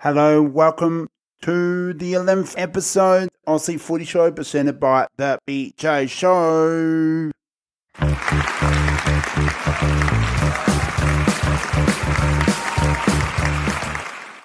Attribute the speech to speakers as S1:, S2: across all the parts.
S1: Hello, welcome to the 11th episode Aussie Footy Show presented by the BJ Show.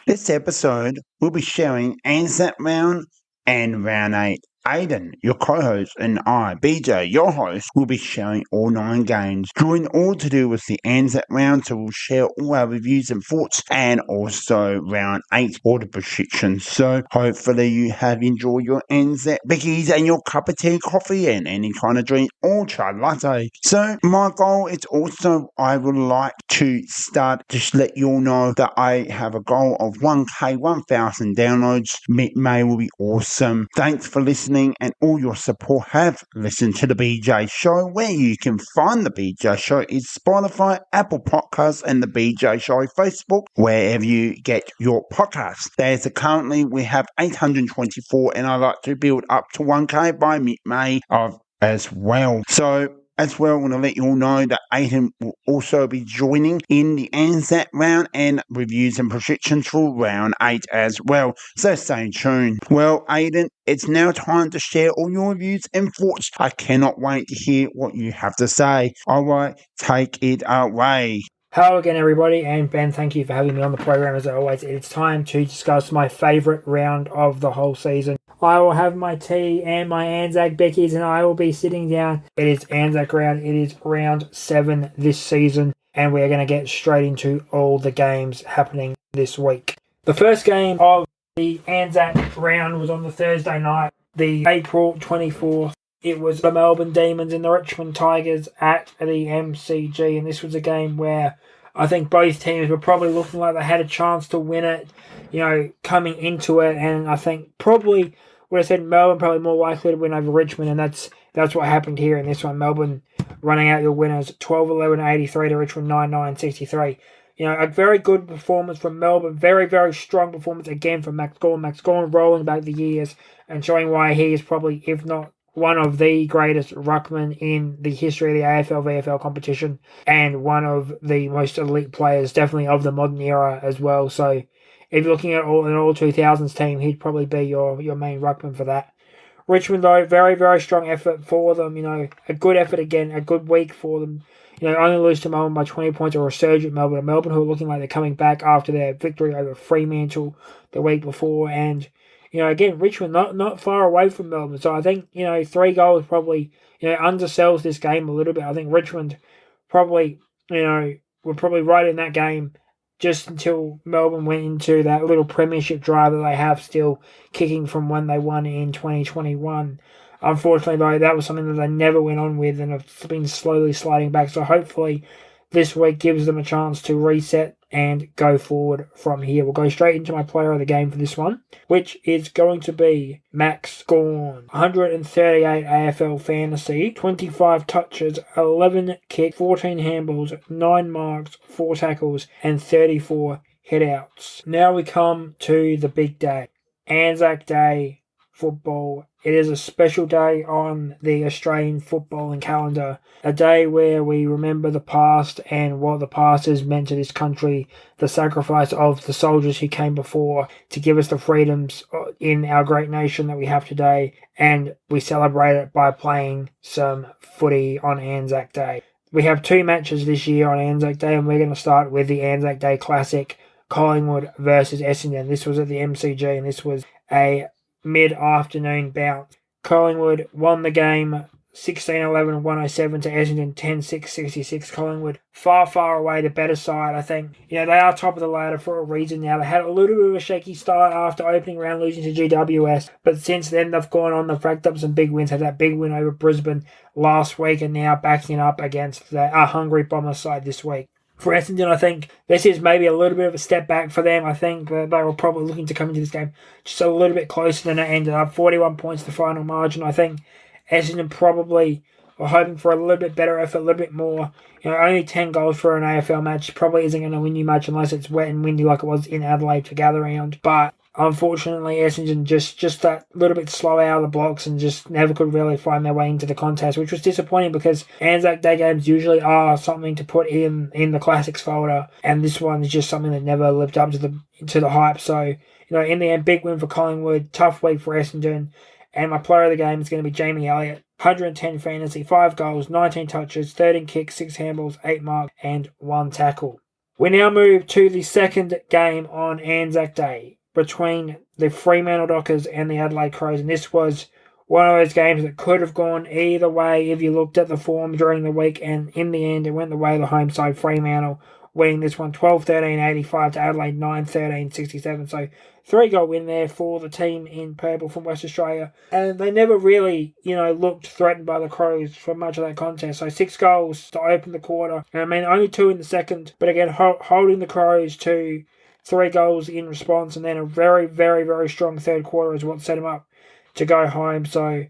S1: This episode will be sharing ANZAC round and round 8. Aidan, your co-host, and I, BJ, your host, will be sharing all 9 games, drawing all to do with the ANZAC round, so we'll share all our reviews and thoughts, and also round 8 order predictions. So hopefully you have enjoyed your ANZAC bickies and your cup of tea, coffee, and any kind of drink, or chai latte. So my goal is also, I would like to start, just let you all know that I have a goal of 1K, 1,000 downloads. Mid-May will be awesome. Thanks for listening and all your support. Have listened to the BJ Show. Where you can find the BJ Show is Spotify, Apple Podcasts, and the BJ Show Facebook, wherever you get your podcasts. Currently we have 824, and I'd like to build up to 1K by mid-May as well. So as well, I want to let you all know that Aidan will also be joining in the ANZAC round and reviews and predictions for round 8 as well. So stay tuned. Well, Aidan, it's now time to share all your reviews and thoughts. I cannot wait to hear what you have to say. All right, take it away.
S2: Hello again, everybody, and Ben, thank you for having me on the program as always. It's time to discuss my favourite round of the whole season. I will have my tea and my ANZAC Beckies, and I will be sitting down. It is ANZAC round. It is round 7 this season, and we are going to get straight into all the games happening this week. The first game of the ANZAC round was on the Thursday night, the April 24th. It was the Melbourne Demons and the Richmond Tigers at the MCG, and this was a game where I think both teams were probably looking like they had a chance to win it, coming into it, and I think probably would have said Melbourne probably more likely to win over Richmond, and that's what happened here in this one. Melbourne running out your winners, 12-11-83 to Richmond 9-9-63. A very good performance from Melbourne, very, very strong performance again from Max Gawn. Max Gawn rolling back the years and showing why he is probably, if not one of the greatest ruckmen in the history of the AFL-VFL competition, and one of the most elite players, definitely of the modern era as well. So if you're looking at an all 2000s team, he'd probably be your main ruckman for that. Richmond, though, very, very strong effort for them. A good effort again, a good week for them. Only lose to Melbourne by 20 points, or resurgent Melbourne. Melbourne, who are looking like they're coming back after their victory over Fremantle the week before, and again, Richmond not far away from Melbourne. So I think, 3 goals probably, undersells this game a little bit. I think Richmond probably, were probably right in that game just until Melbourne went into that little premiership drive that they have still kicking from when they won in 2021. Unfortunately, though, that was something that they never went on with and have been slowly sliding back. So hopefully this week gives them a chance to reset and go forward from here. We'll go straight into my player of the game for this one, which is going to be Max Gawn. 138 AFL fantasy, 25 touches, 11 kicks, 14 handballs, 9 marks, 4 tackles, and 34 headouts. Now we come to the big day, ANZAC Day football. It is a special day on the Australian footballing calendar, a day where we remember the past and what the past has meant to this country, the sacrifice of the soldiers who came before to give us the freedoms in our great nation that we have today, and we celebrate it by playing some footy on ANZAC Day. We have 2 matches this year on ANZAC Day, and we're going to start with the ANZAC Day Classic, Collingwood versus Essendon. This was at the MCG, and this was a mid-afternoon bout. Collingwood won the game 16-11-107 to Essendon 10-6-66. Collingwood far away the better side. I think they are top of the ladder for a reason now. They had a little bit of a shaky start after opening round losing to GWS, but since then they've gone on, they've racked up some big wins. Had that big win over Brisbane last week, and now backing up against the Hungry Bombers side this week. For Essendon, I think this is maybe a little bit of a step back for them. I think they were probably looking to come into this game just a little bit closer than it ended up. 41 points the final margin. I think Essendon probably were hoping for a little bit better effort, a little bit more. Only 10 goals for an AFL match probably isn't going to win you much unless it's wet and windy like it was in Adelaide for gather round. But Unfortunately, Essendon just that little bit slow out of the blocks and just never could really find their way into the contest, which was disappointing because Anzac Day games usually are something to put in the classics folder, and this one is just something that never lived up to the hype. So, in the end, big win for Collingwood, tough week for Essendon, and my player of the game is going to be Jamie Elliott. 110 fantasy, 5 goals, 19 touches, 13 kicks, 6 handballs, 8 marks, and 1 tackle. We now move to the second game on Anzac Day between the Fremantle Dockers and the Adelaide Crows, and this was one of those games that could have gone either way if you looked at the form during the week, and in the end it went the way of the home side, Fremantle, winning this one 12-13, 85 to Adelaide 9-13, 67. So 3-goal win there for the team in purple from West Australia, and they never really, looked threatened by the Crows for much of that contest. So 6 goals to open the quarter, and only 2 in the second, but again holding the Crows to 3 goals in response, and then a very, very, very strong third quarter is what set them up to go home. So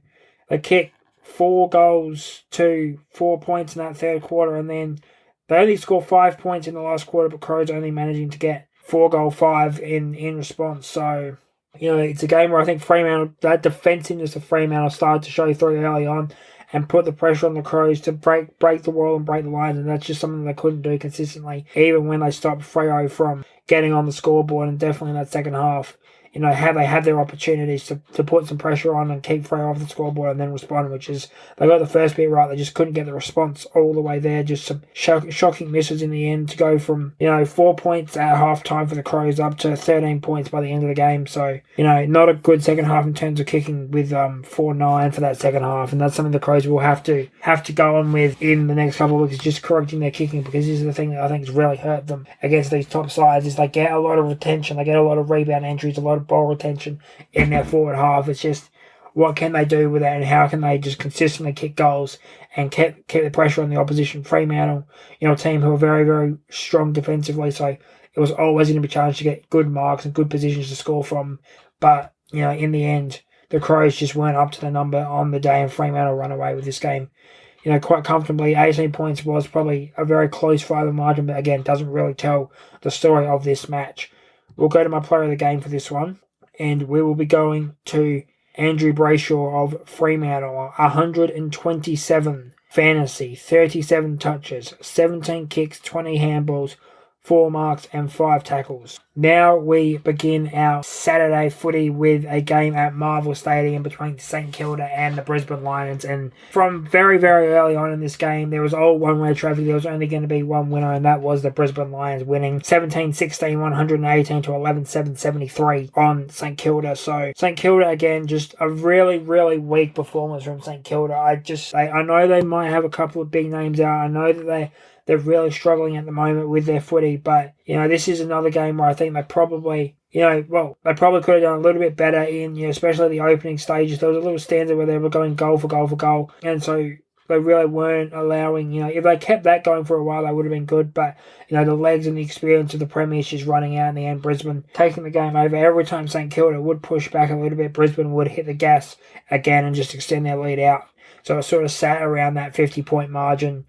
S2: they kicked 4 goals to 4 points in that third quarter, and then they only scored 5 points in the last quarter, but Crows only managing to get 4-5 in response. So, it's a game where I think Fremantle, that defensiveness of Fremantle started to show through early on and put the pressure on the Crows to break the wall and break the lines, and that's just something they couldn't do consistently, even when they stopped Freo from getting on the scoreboard, and definitely in that second half, how they had their opportunities to put some pressure on and keep Freo off the scoreboard and then respond, which is, they got the first bit right, they just couldn't get the response all the way there, just some shocking misses in the end to go from, 4 points at half time for the Crows up to 13 points by the end of the game. So, not a good second half in terms of kicking with 4-9 for that second half, and that's something the Crows will have to go on with in the next couple of weeks, just correcting their kicking, because this is the thing that I think has really hurt them against these top sides, is they get a lot of retention, they get a lot of rebound entries, a lot of ball retention in their forward half. It's just, what can they do with that, and how can they just consistently kick goals and keep the pressure on the opposition? Fremantle, a team who are very, very strong defensively, so it was always going to be challenged to get good marks and good positions to score from. But, in the end, the Crows just weren't up to the number on the day, and Fremantle run away with this game, quite comfortably. 18 points was probably a very close final margin, but again, doesn't really tell the story of this match. We'll go to my player of the game for this one, and we will be going to Andrew Brayshaw of Fremantle. 127 fantasy, 37 touches, 17 kicks, 20 handballs, 4 marks and 5 tackles. Now we begin our Saturday footy with a game at Marvel Stadium between St Kilda and the Brisbane Lions. And from very, very early on in this game, there was all one-way traffic. There was only going to be one winner, and that was the Brisbane Lions winning 17-16, 118 to 11-7, 73 on St Kilda. So St Kilda, again, just a really, really weak performance from St Kilda. I know they might have a couple of big names out. I know that they're really struggling at the moment with their footy, but, this is another game where I think they probably, they probably could have done a little bit better in, especially the opening stages. There was a little stanza where they were going goal for goal for goal, and so they really weren't allowing, if they kept that going for a while, they would have been good, but, the legs and the experience of the Premier's just running out in the end. Brisbane taking the game over. Every time St Kilda would push back a little bit, Brisbane would hit the gas again and just extend their lead out. So it sort of sat around that 50-point margin,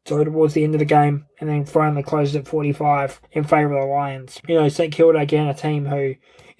S2: so towards the end of the game, and then finally closed at 45 in favour of the Lions. St Kilda, again, a team who,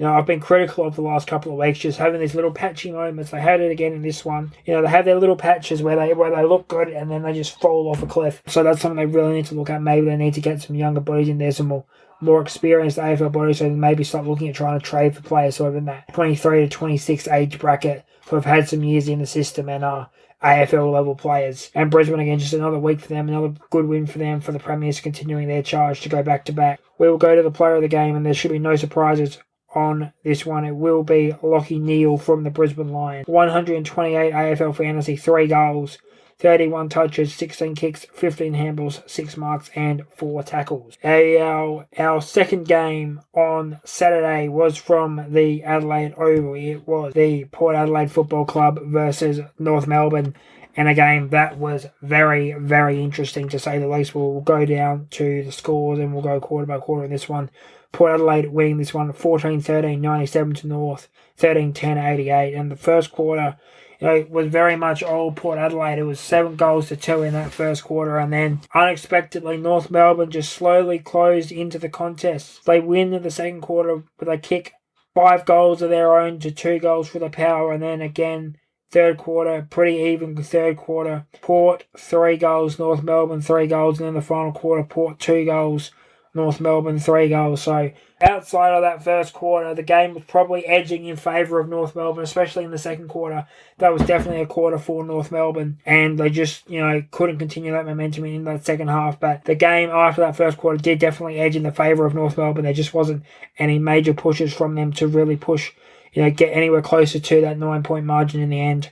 S2: I've been critical of the last couple of weeks, just having these little patchy moments. They had it again in this one. They have their little patches where they look good and then they just fall off a cliff. So that's something they really need to look at. Maybe they need to get some younger bodies in there, some more experienced AFL bodies, so maybe start looking at trying to trade for players sort of in that 23 to 26 age bracket who have had some years in the system and are AFL level players. And Brisbane, again, just another week for them, another good win for them, for the Premiers continuing their charge to go back to back. We will go to the player of the game, and there should be no surprises on this one. It will be Lachie Neale from the Brisbane Lions. 128 AFL fantasy, 3 goals, 31 touches, 16 kicks, 15 handballs, 6 marks and 4 tackles. Our second game on Saturday was from the Adelaide Oval. It was the Port Adelaide Football Club versus North Melbourne, and a game that was very, very interesting to say the least. We'll go down to the scores and we'll go quarter by quarter in this one. Port Adelaide winning this one 14-13, 97 to North, 13-10, 88. And the first quarter, it was very much all Port Adelaide. It was 7 goals to 2 in that first quarter, and then unexpectedly North Melbourne just slowly closed into the contest. They win in the second quarter with a kick 5 goals of their own to 2 goals for the Power, and then again, third quarter, pretty even third quarter. Port, 3 goals, North Melbourne, 3 goals, and then the final quarter, Port, 2 goals, North Melbourne, 3 goals. So outside of that first quarter, the game was probably edging in favour of North Melbourne, especially in the second quarter. That was definitely a quarter for North Melbourne, and they just, couldn't continue that momentum in that second half. But the game after that first quarter did definitely edge in the favour of North Melbourne. There just wasn't any major pushes from them to really push, get anywhere closer to that 9-point margin in the end.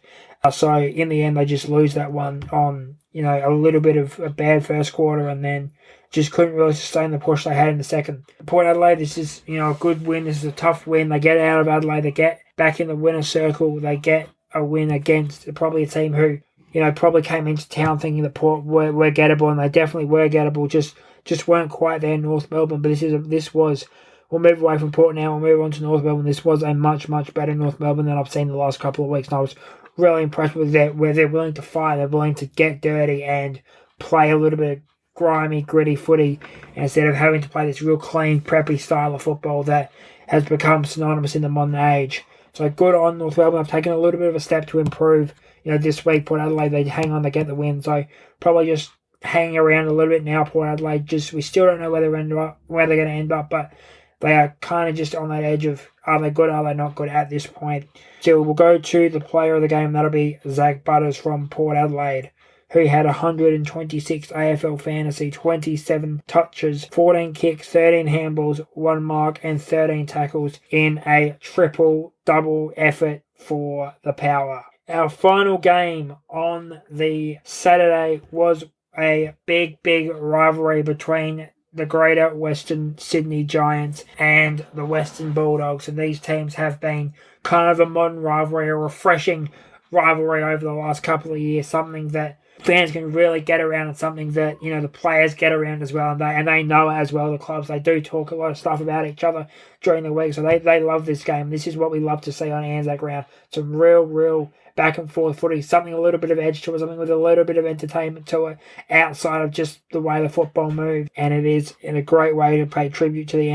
S2: So in the end, they just lose that one on, a little bit of a bad first quarter, and then just couldn't really sustain the push they had in the second. Port Adelaide, this is, a good win. This is a tough win. They get out of Adelaide. They get back in the winner's circle. They get a win against probably a team who, probably came into town thinking that Port were gettable, and they definitely were gettable. Just weren't quite there in North Melbourne. But we'll move away from Port now. We'll move on to North Melbourne. This was a much, much better North Melbourne than I've seen the last couple of weeks. And I was really impressed with that, where they're willing to fight. They're willing to get dirty and play a little bit of grimy, gritty footy instead of having to play this real clean, preppy style of football that has become synonymous in the modern age. So good on North Melbourne. I've taken a little bit of a step to improve. This week, Port Adelaide, they hang on, they get the win. So probably just hanging around a little bit now, Port Adelaide. We still don't know where they're going to end up, but they are kind of just on that edge of, are they good, are they not good at this point. So we'll go to the player of the game. That'll be Zach Butters from Port Adelaide, who had 126 AFL fantasy, 27 touches, 14 kicks, 13 handballs, 1 mark, and 13 tackles in a triple-double effort for the Power. Our final game on the Saturday was a big, big rivalry between the Greater Western Sydney Giants and the Western Bulldogs, and these teams have been kind of a modern rivalry, a refreshing rivalry over the last couple of years, something that fans can really get around, and something that the players get around as well, and they know it as well. The clubs, they do talk a lot of stuff about each other during the week, so they love this game. This is what we love to see on ANZAC ground. Some real back and forth footy, something a little bit of edge to it, something with a little bit of entertainment to it, outside of just the way the football moves. And it is in a great way to pay tribute to the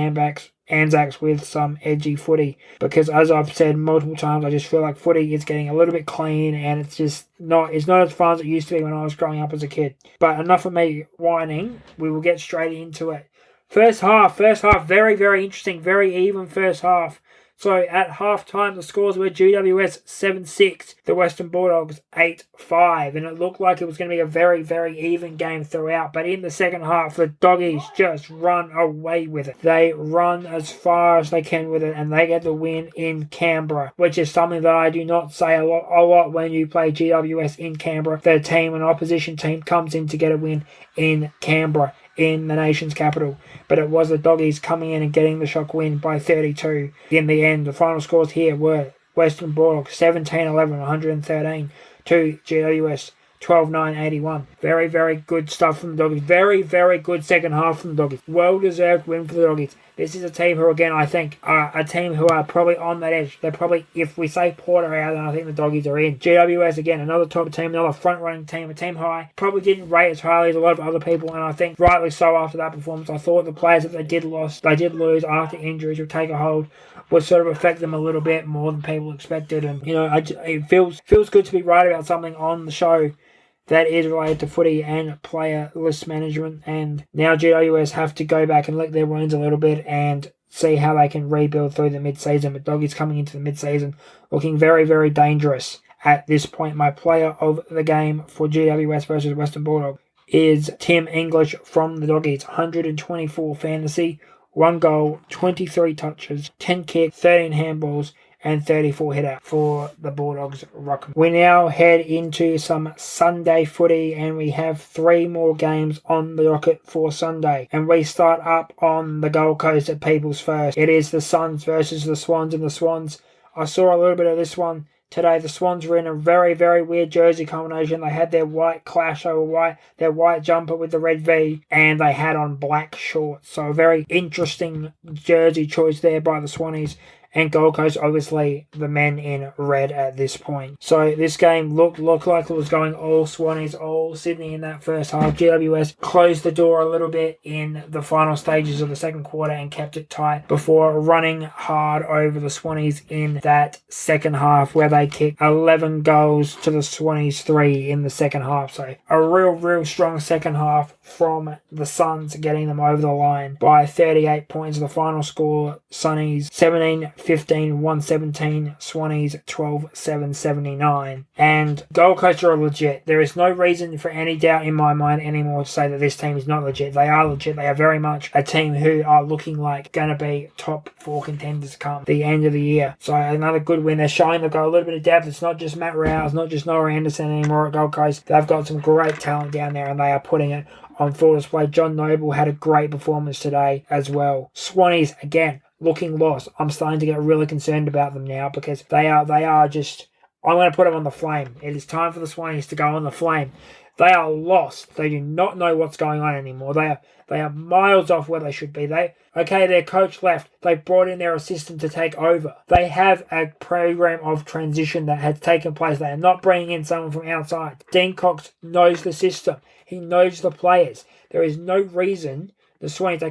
S2: Anzacs with some edgy footy, because as I've said multiple times, I just feel like footy is getting a little bit clean, and it's not as fun as it used to be when I was growing up as a kid. But enough of me whining. We will get straight into it. First half, very, very interesting, very even first half. So at half-time, the scores were GWS 7-6, the Western Bulldogs 8-5, and it looked like it was going to be a very, very even game throughout. But in the second half, the Doggies just run away with it. They run as far as they can with it, and they get the win in Canberra, which is something that I do not say a lot when you play GWS in Canberra. An opposition team comes in to get a win in Canberra, in the nation's capital. But it was the Doggies coming in and getting the shock win by 32 in the end. The final scores here were Western Bulldogs 17-11, 113 to GWS 12-9-81. Very, very good stuff from the Doggies. Very, very good second half from the Doggies. Well-deserved win for the Doggies. This is a team who, again, I think are a team who are probably on that edge. They're probably, if we say Porter out, then I think the Doggies are in. GWS, again, another top team, another front-running team, a team who I probably didn't rate as highly as a lot of other people, and I think rightly so after that performance. I thought the players that they did lose after injuries would take a hold, would sort of affect them a little bit more than people expected. And, it feels good to be right about something on the show that is related to footy and player list management. And now GWS have to go back and lick their wounds a little bit and see how they can rebuild through the mid-season. But Doggies coming into the mid-season looking very, very dangerous at this point. My player of the game for GWS versus Western Bulldog is Tim English from the Doggies. 124 fantasy, 1 goal, 23 touches, 10 kicks, 13 handballs, and 34 hit out for the Bulldogs Rock. We now head into some Sunday footy, and we have 3 more games on the docket for Sunday. And we start up on the Gold Coast at People's First. It is the Suns versus the Swans, and the Swans, I saw a little bit of this one today. The Swans were in a very, very weird jersey combination. They had their white clash over their white jumper with the red V, and they had on black shorts. So a very interesting jersey choice there by the Swannies. and Gold Coast, obviously, the men in red at this point. So this game looked like it was going all Swannies, all Sydney in that first half. GWS closed the door a little bit in the final stages of the second quarter and kept it tight before running hard over the Swannies in that second half, where they kicked 11 goals to the Swannies 3 in the second half. So a real strong second half from the Suns, getting them over the line by 38 points. The final score, Sunnies 17-15, 117, Swannies 12-7, 79. And Gold Coast are legit. There is no reason for any doubt in my mind anymore to say that this team is not legit. They are legit. They are very much a team who are looking like going to be top 4 contenders come the end of the year. So another good win. They're showing they've got a little bit of depth. It's not just Matt Rouse, not just Noah Anderson anymore at Gold Coast. They've got some great talent down there, and they are putting it on full display. John Noble had a great performance today as well. Swannies, again, looking lost. I'm starting to get really concerned about them now, because they are just... I'm going to put them on the flame. It is time for the Swannies to go on the flame. They are lost. They do not know what's going on anymore. They are miles off where they should be. Their coach left. They brought in their assistant to take over. They have a program of transition that has taken place. They are not bringing in someone from outside. Dean Cox knows the system. He knows the players. There is no reason the Swannies,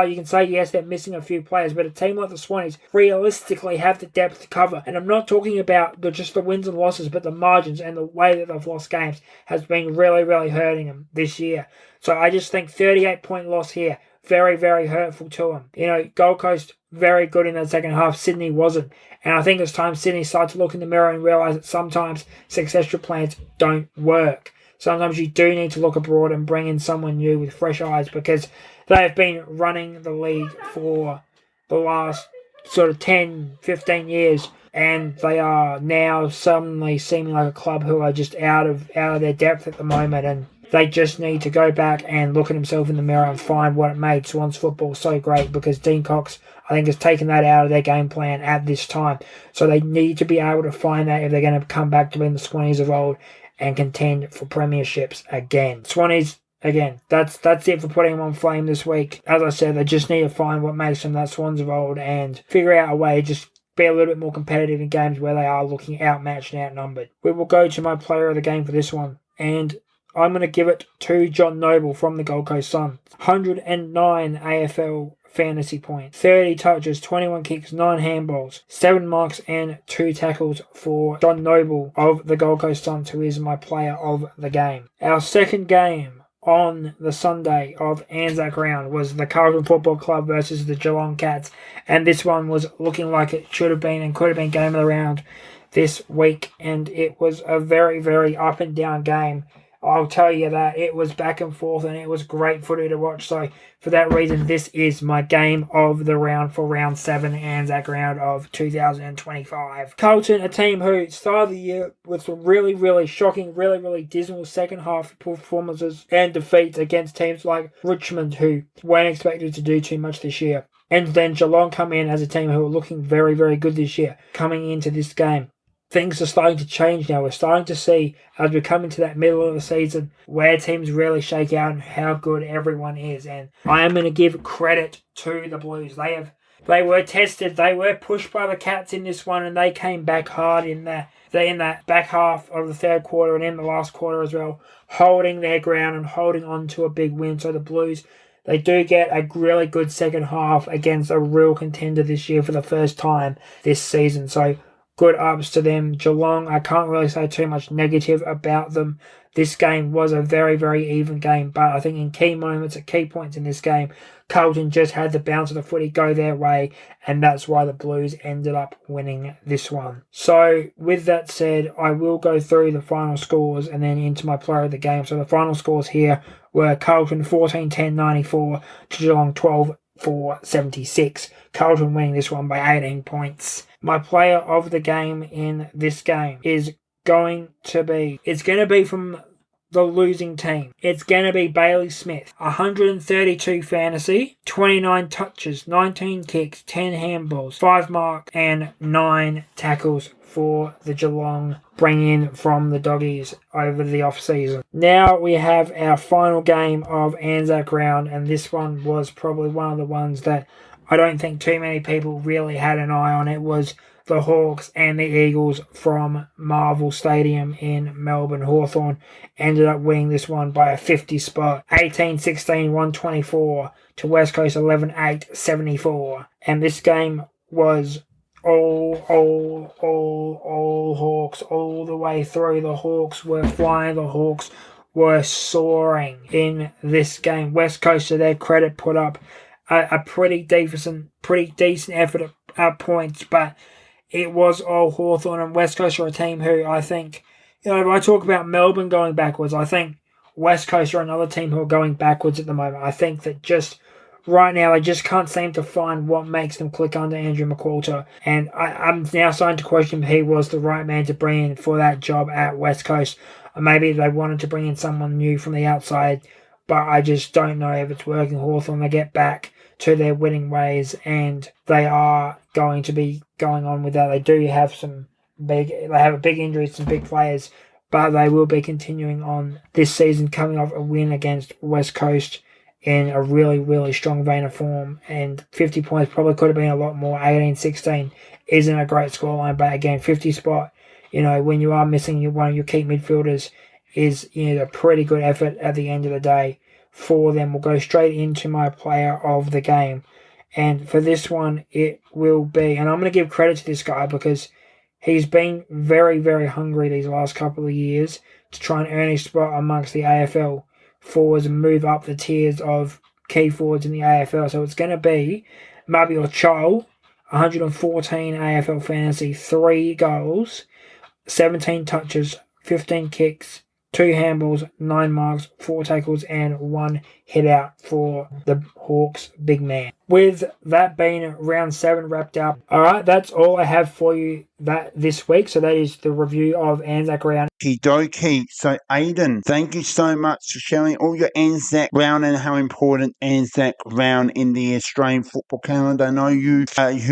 S2: you can say, yes, they're missing a few players, but a team like the Swannies realistically have the depth to cover. And I'm not talking about just the wins and losses, but the margins and the way that they've lost games has been really hurting them this year. So I just think 38-point loss here, very hurtful to them. Gold Coast, very good in that second half. Sydney wasn't. And I think it's time Sydney starts to look in the mirror and realise that sometimes succession plans don't work. Sometimes you do need to look abroad and bring in someone new with fresh eyes, because they have been running the league for the last sort of 10, 15 years, and they are now suddenly seeming like a club who are just out of their depth at the moment, and they just need to go back and look at themselves in the mirror and find what made Swans football so great, because Dean Cox, I think, has taken that out of their game plan at this time. So they need to be able to find that if they're going to come back to being the Swannies of old and contend for premierships again. Swannies, again, that's it for putting them on flame this week. As I said, they just need to find what makes them that Swans of old and figure out a way to just be a little bit more competitive in games where they are looking outmatched and outnumbered. We will go to my player of the game for this one, and I'm going to give it to John Noble from the Gold Coast Suns. 109 AFL fantasy points, 30 touches, 21 kicks, 9 handballs, 7 marks and 2 tackles for John Noble of the Gold Coast Suns, who is my player of the game. Our second game on the Sunday of ANZAC round was the Carlton Football Club versus the Geelong Cats, and this one was looking like it should have been and could have been game of the round this week, and it was a very up and down game. I'll tell you that it was back and forth, and it was great footy to watch. So for that reason, this is my game of the round for round 7 ANZAC round of 2025. Carlton, a team who started the year with some really shocking, really dismal second half performances and defeats against teams like Richmond, who weren't expected to do too much this year. And then Geelong come in as a team who are looking very good this year, coming into this game. Things are starting to change now. We're starting to see, as we come into that middle of the season, where teams really shake out and how good everyone is. And I am going to give credit to the Blues. They were tested. They were pushed by the Cats in this one, and they came back hard in that back half of the third quarter and in the last quarter as well, holding their ground and holding on to a big win. So the Blues, they do get a really good second half against a real contender this year for the first time this season. So good ups to them. Geelong, I can't really say too much negative about them. This game was a very even game, but I think in key moments, at key points in this game, Carlton just had the bounce of the footy go their way, and that's why the Blues ended up winning this one. So with that said, I will go through the final scores and then into my player of the game. So the final scores here were Carlton 14-10-94 to Geelong 12-4-76. Carlton winning this one by 18 points. My player of the game in this game is going to be from the losing team. It's going to be Bailey Smith. 132 fantasy, 29 touches, 19 kicks, 10 handballs, 5 marks and 9 tackles for the Geelong bring-in from the Doggies over the off-season. Now we have our final game of ANZAC round, and this one was probably one of the ones that I don't think too many people really had an eye on it was the Hawks and the Eagles from Marvel Stadium in Melbourne. Hawthorn ended up winning this one by a 50 spot, 18-16, 124 to West Coast 11-8, 74. And this game was all Hawks all the way through. The Hawks were flying. The Hawks were soaring in this game. West Coast, to their credit, put up a pretty decent effort at points, but it was all Hawthorn, and West Coast are a team who I think, if I talk about Melbourne going backwards, I think West Coast are another team who are going backwards at the moment. I think that just right now, they just can't seem to find what makes them click under Andrew McQualter. And I'm now starting to question if he was the right man to bring in for that job at West Coast. Or maybe they wanted to bring in someone new from the outside, but I just don't know if it's working. Hawthorn, they get back to their winning ways, and they are going to be going on with that. They do have they have a big injuries, some big players, but they will be continuing on this season, coming off a win against West Coast in a really, really strong vein of form. And 50 points probably could have been a lot more. 18-16 isn't a great scoreline, but again, 50 spot, when you are missing one of your key midfielders is, a pretty good effort at the end of the day for them. We'll go straight into my player of the game. And for this one, it will be, and I'm going to give credit to this guy because he's been very, very hungry these last couple of years to try and earn his spot amongst the AFL forwards and move up the tiers of key forwards in the AFL. So it's going to be Mabior Chol, 114 AFL fantasy, 3 goals, 17 touches, 15 kicks, 2 handballs, 9 marks, 4 tackles, and 1 hit out for the Hawks big man. With that being round 7 wrapped up, alright, that's all I have for you this week. So that is the review of ANZAC round.
S1: Okie. So Aidan, thank you so much for sharing all your ANZAC round and how important ANZAC round in the Australian football calendar. I know you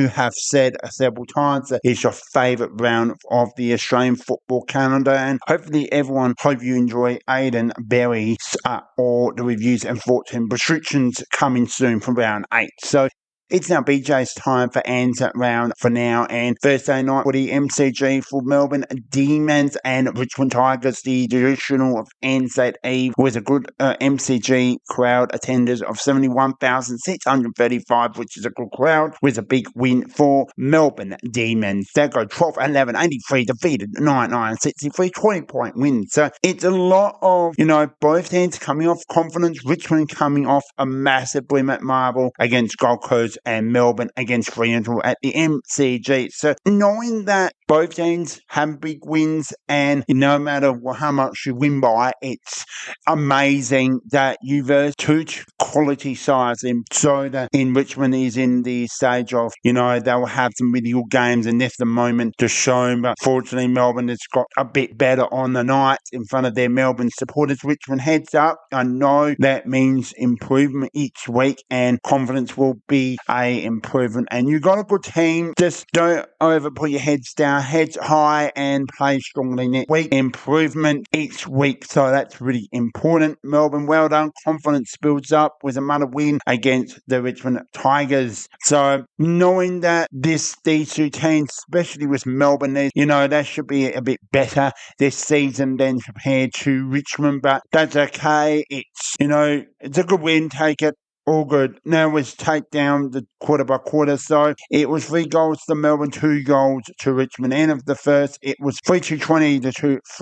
S1: have said several times that it's your favourite round of the Australian football calendar, and hopefully hope you enjoy Aidan Berry's all the reviews and thoughts and restrictions coming soon from round 8. So it's now BJ's time for ANZAC round for now, and Thursday night for the MCG for Melbourne Demons and Richmond Tigers. The traditional of ANZAC Eve was a good MCG crowd attenders of 71,635, which is a good crowd, with a big win for Melbourne Demons. They go 12-11-83, defeated 9-9-63, 20-point win. So it's a lot of, both teams coming off confidence. Richmond coming off a massive win at Marble against Gold Coast, and Melbourne against Fremantle at the MCG. So knowing that both teams have big wins, and no matter how much you win by, it's amazing that you've two quality sides, and so that in Richmond is in the stage of, they'll have some really good games, and that's the moment to show. But fortunately, Melbourne has got a bit better on the night in front of their Melbourne supporters. Richmond heads up. I know that means improvement each week, and confidence will be a improvement. And you got a good team. Just don't put your heads down, heads high, and play strongly next week. Improvement each week, so that's really important. Melbourne, well done. Confidence builds up with another win against the Richmond Tigers. So knowing that these two teams, especially with Melbourne, that should be a bit better this season than compared to Richmond, but that's okay. It's a good win. Take it. All good. Now let's take down the quarter by quarter. So it was 3 goals to Melbourne, 2 goals to Richmond. End of the first, it was 3-2-20 to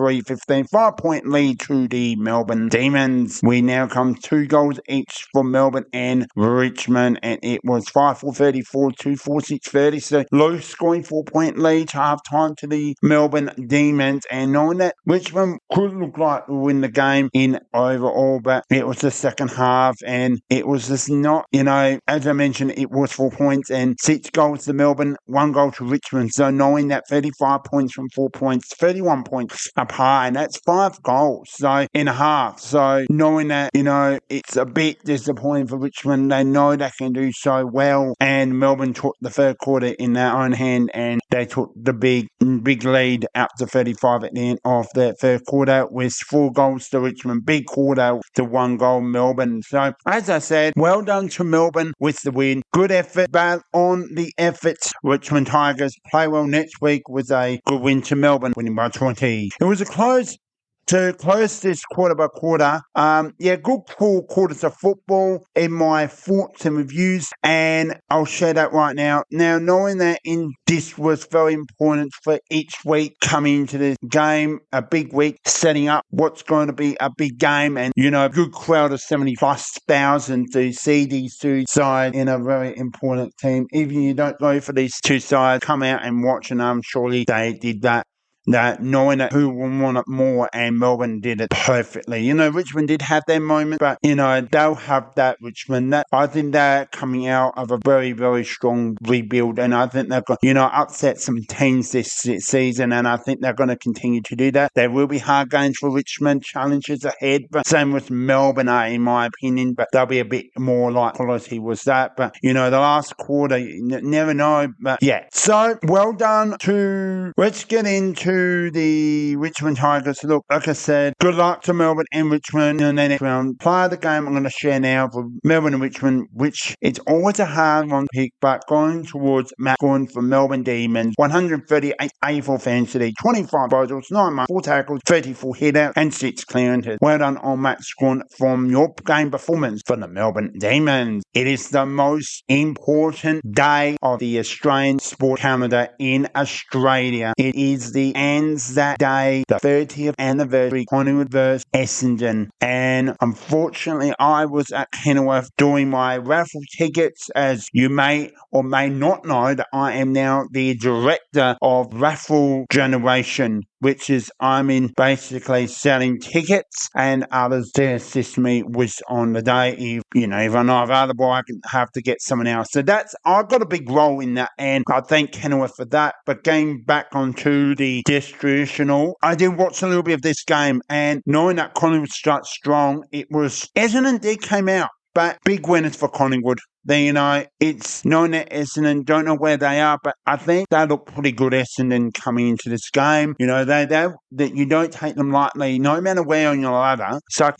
S1: 2-3-15. 5-point lead to the Melbourne Demons. We now come 2 goals each for Melbourne and Richmond, and it was 5-4-34 to 4-6-30. So low scoring 4-point lead to half time to the Melbourne Demons, and knowing that Richmond could look like we'll win the game in overall, but it was the second half, and it was just not, as I mentioned, it was 4 points and 6 goals to Melbourne, 1 goal to Richmond. So knowing that 35 points from 4 points, 31 points up high, and that's 5 goals in a half. So knowing that, it's a bit disappointing for Richmond. They know they can do so well, and Melbourne took the third quarter in their own hand, and they took the big lead up to 35 at the end of the third quarter with 4 goals to Richmond. Big quarter to 1 goal Melbourne. So as I said, well done to Melbourne with the win. Good effort, but on the efforts, Richmond Tigers play well next week with a good win to Melbourne, winning by 20. It was a close to close this quarter by quarter. Good 4 quarters of football in my thoughts and reviews, and I'll share that right now. Now, knowing that this was very important for each week coming into this game, a big week, setting up what's going to be a big game, and, a good crowd of 70,000+ to see these two sides in a very important team. Even if you don't go for these two sides, come out and watch, and surely they did that. Knowing that who will want it more, and Melbourne did it perfectly. Richmond did have their moment, but, they'll have that Richmond. I think they're coming out of a very, very strong rebuild, and I think they've got, upset some teams this season, and I think they're going to continue to do that. There will be hard games for Richmond, challenges ahead, but same with Melbourne, in my opinion, but they'll be a bit more like quality was that. But, the last quarter, you never know, but yeah. So, well done let's get into the Richmond Tigers. Look, like I said, good luck to Melbourne and Richmond in the next round. Player of the game I'm going to share now for Melbourne and Richmond, which it's always a hard one to pick, but going towards Matt Gordon for Melbourne Demons. 138 A4 fans today, 25 disposals, 9 marks, 4 tackles, 34 hit-outs, and 6 clearances. Well done on Matt Gordon from your game performance for the Melbourne Demons. It is the most important day of the Australian sport calendar in Australia. It is the ANZAC Day, the 30th anniversary, Collingwood vs Essendon. And unfortunately, I was at Kenilworth doing my raffle tickets. As you may or may not know, that I am now the director of Raffle Generation, which is I'm in basically selling tickets and others to assist me with on the day. If I know of other boy, I can have to get someone else. So I've got a big role in that, and I thank Kenilworth for that. But getting back onto the distributional, I did watch a little bit of this game, and knowing that Collingwood starts strong, Essendon did came out, but big winners for Collingwood. It's known that Essendon, don't know where they are, but I think they look pretty good, Essendon, coming into this game. That you don't take them lightly, no matter where on your ladder. So,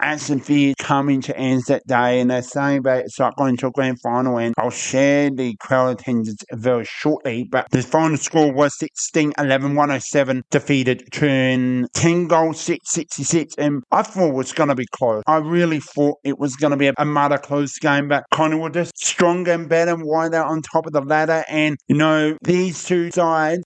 S1: Aston Villa coming to ANZAC Day, and they're saying about it's like going to a grand final, and I'll share the crowd attendance very shortly, but the final score was 16-11, 107, defeated to 10 goals, 666, and I thought it was going to be close. I really thought it was going to be a mother close game, but Collingwood just stronger and better, wider on top of the ladder. And, these two sides,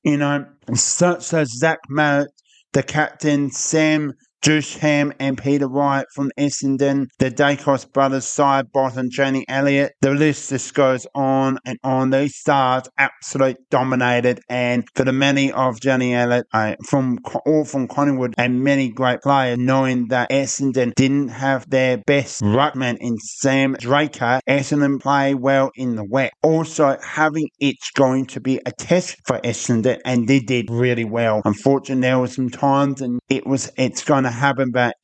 S1: such as Zach Merritt, the captain, Sam Dusham and Peter Wright from Essendon, the Dacos brothers, Side Bottom, Johnny Elliott. The list just goes on and on. These stars absolutely dominated, and for the many of Johnny Elliott from Collingwood and many great players, knowing that Essendon didn't have their best ruckman in Sam Draker, Essendon play well in the wet. Also, having it's going to be a test for Essendon, and they did really well. Unfortunately, there were some times, and it's going to happen, but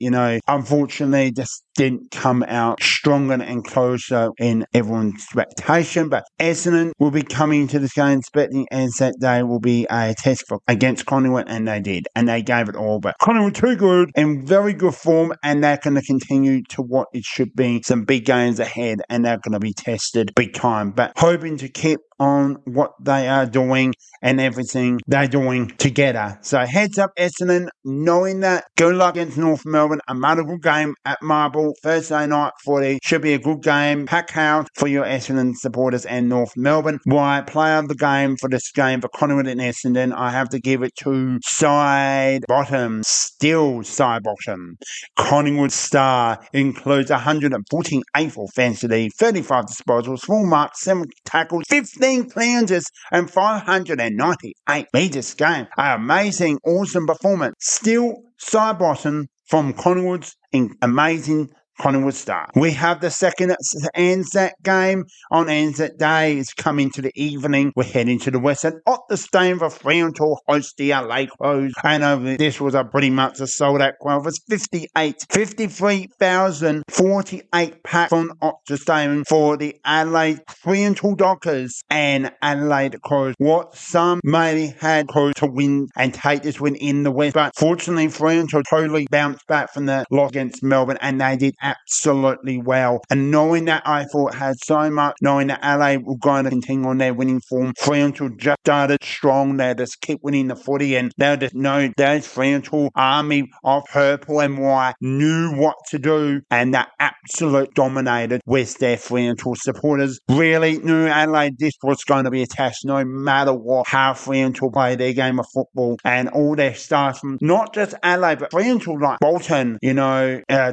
S1: unfortunately just didn't come out stronger and closer in everyone's expectation. But Essendon will be coming to this game expecting ANZAC Day will be a test against Collingwood, and they did, and they gave it all. But Collingwood too good, in very good form, and they're going to continue to what it should be, some big games ahead, and they're going to be tested big time, but hoping to keep on what they are doing and everything they're doing together. So heads up Essendon, knowing that. Good luck against North Melbourne. Another good game at Marble Thursday night 40. Should be a good game. Pack house for your Essendon supporters and North Melbourne. Why player of the game for this game for Collingwood and Essendon, I have to give it to Side Bottom. Still Side Bottom. Collingwood star includes 114 A4 fantasy, 35 disposals, 4 marks, 7 tackles, 15 clearances, and 598 meters game. An amazing, awesome performance. Still Side Bottom from Collingwood's amazing Collingwood star. We have the second ANZAC game on ANZAC Day. It's coming to the evening. We're heading to the Western Otter Stadium for Fremantle host the LA Crows. And this was pretty much a sold out crowd. It was 53,048 packed on Otter Stadium for the Adelaide Fremantle Dockers and Adelaide Crows. What some maybe had Crows to win and take this win in the West, but fortunately Fremantle totally bounced back from the loss against Melbourne, and they did absolutely well. And knowing that, I thought had so much, knowing that LA were going to continue on their winning form. Fremantle just started strong. They just keep winning the footy, and they just know that Fremantle army of purple and white knew what to do, and that absolute dominated with their Fremantle supporters. Really knew Adelaide this was going to be a test, no matter what, how Fremantle play their game of football, and all their stars from not just Adelaide, but Fremantle like Bolton,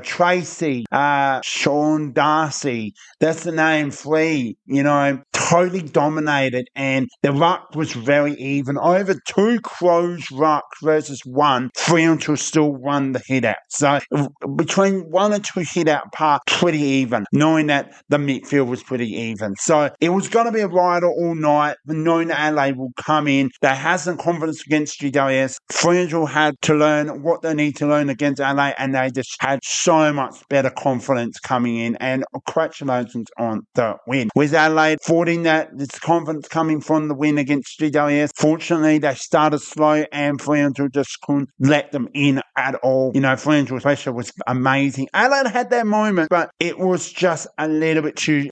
S1: Tracy, Sean Darcy, that's the name, three, totally dominated, and the ruck was very even. Over two Crows ruck versus one, Fremantle still won the hit out. So between one and two hit out part, pretty even, knowing that the midfield was pretty even. So it was going to be a rider all night, knowing that Adelaide will come in. They had some confidence against GWS. Fremantle had to learn what they need to learn against Adelaide, and they just had so much better confidence coming in, and congratulations on the win. With Adelaide thwarting that, this confidence coming from the win against GWS, fortunately they started slow and Fremantle just couldn't let them in at all. Fremantle's pressure was amazing. Adelaide had their moment, but it was just a little bit too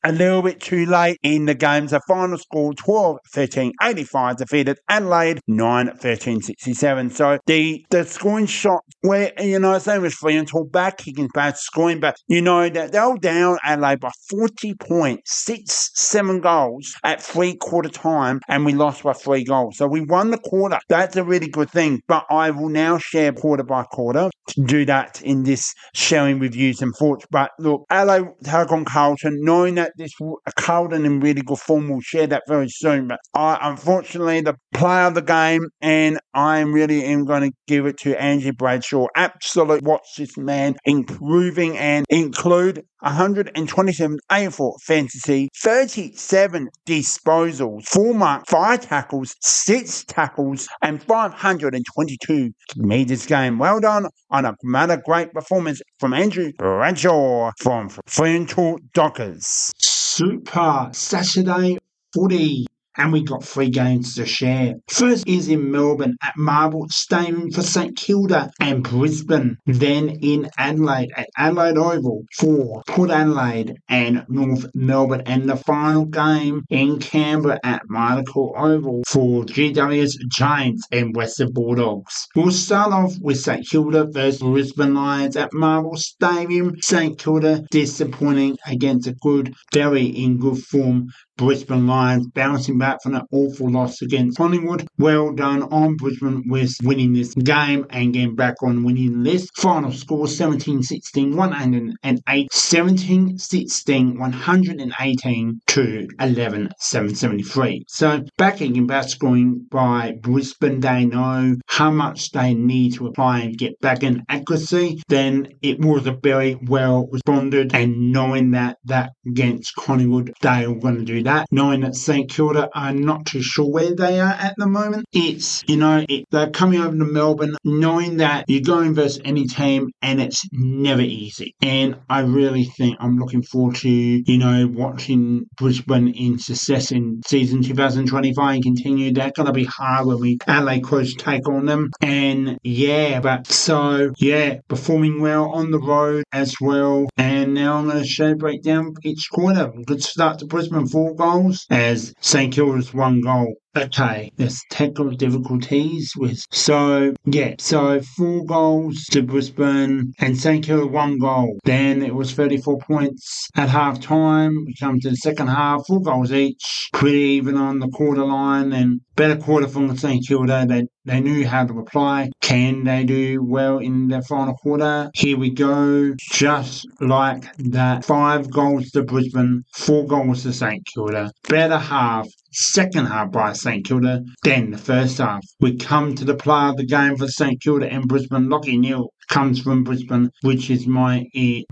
S1: late in the game. The final score 12-13-85 defeated Adelaide 9-13-67. So the scoring shot where same as Fremantle back kicking back scoring, but that they were down Adelaide by 40 points, 6-7 goals at 3/4 time, and we lost by 3 goals. So we won the quarter. That's a really good thing. But I will now share quarter by quarter to do that in this sharing reviews and thoughts. But look, Adelaide take on Carlton, knowing that this Carlton in really good form, will share that very soon. But unfortunately, the player of the game, and I really am going to give it to Angie Bradshaw. Absolute, watch this man improving and include 127 A4 fantasy, 37 disposals, 4 marks, 5 tackles, 6 tackles, and 522 meters game. Well done on another great performance from Andrew Bradshaw from Fremantle Dockers. Super Saturday Footy. And we got 3 games to share. First is in Melbourne at Marble Stadium for St Kilda and Brisbane. Then in Adelaide at Adelaide Oval for Port Adelaide and North Melbourne. And the final game in Canberra at Marcoll Oval for GWS Giants and Western Bulldogs. We'll start off with St Kilda versus Brisbane Lions at Marble Stadium. St Kilda disappointing against a very in good form Brisbane Lions, bouncing back from an awful loss against Collingwood. Well done on Brisbane with winning this game and getting back on winning the list. Final score 17-16, 108, 17-16, 118 to 11-773. So backing back scoring by Brisbane, they know how much they need to apply and get back in accuracy. Then it was a very well responded, and knowing that against Collingwood, they are going to do that. Knowing that St Kilda are not too sure where they are at the moment. It's, they're coming over to Melbourne knowing that you're going versus any team and it's never easy. And I really think I'm looking forward to, watching Brisbane in success in season 2025 and continue. That's going to be hard when we Adelaide Crows take on them. And performing well on the road as well. And now I'm going to break down each quarter. Good start to Brisbane, 4 goals, as St Kilda's 1 goal. Okay, there's technical difficulties with 4 goals to Brisbane and St Kilda 1 goal. Then it was 34 points at half time. We come to the second half, 4 goals each, pretty even on the quarter line, and better quarter from St Kilda. They knew how to apply. Can they do well in the final quarter? Here we go. Just like that. 5 goals to Brisbane, 4 goals to St Kilda. Better half. Second half by St Kilda, then the first half. We come to the player of the game for St Kilda and Brisbane. Lachie Neale comes from Brisbane, which is my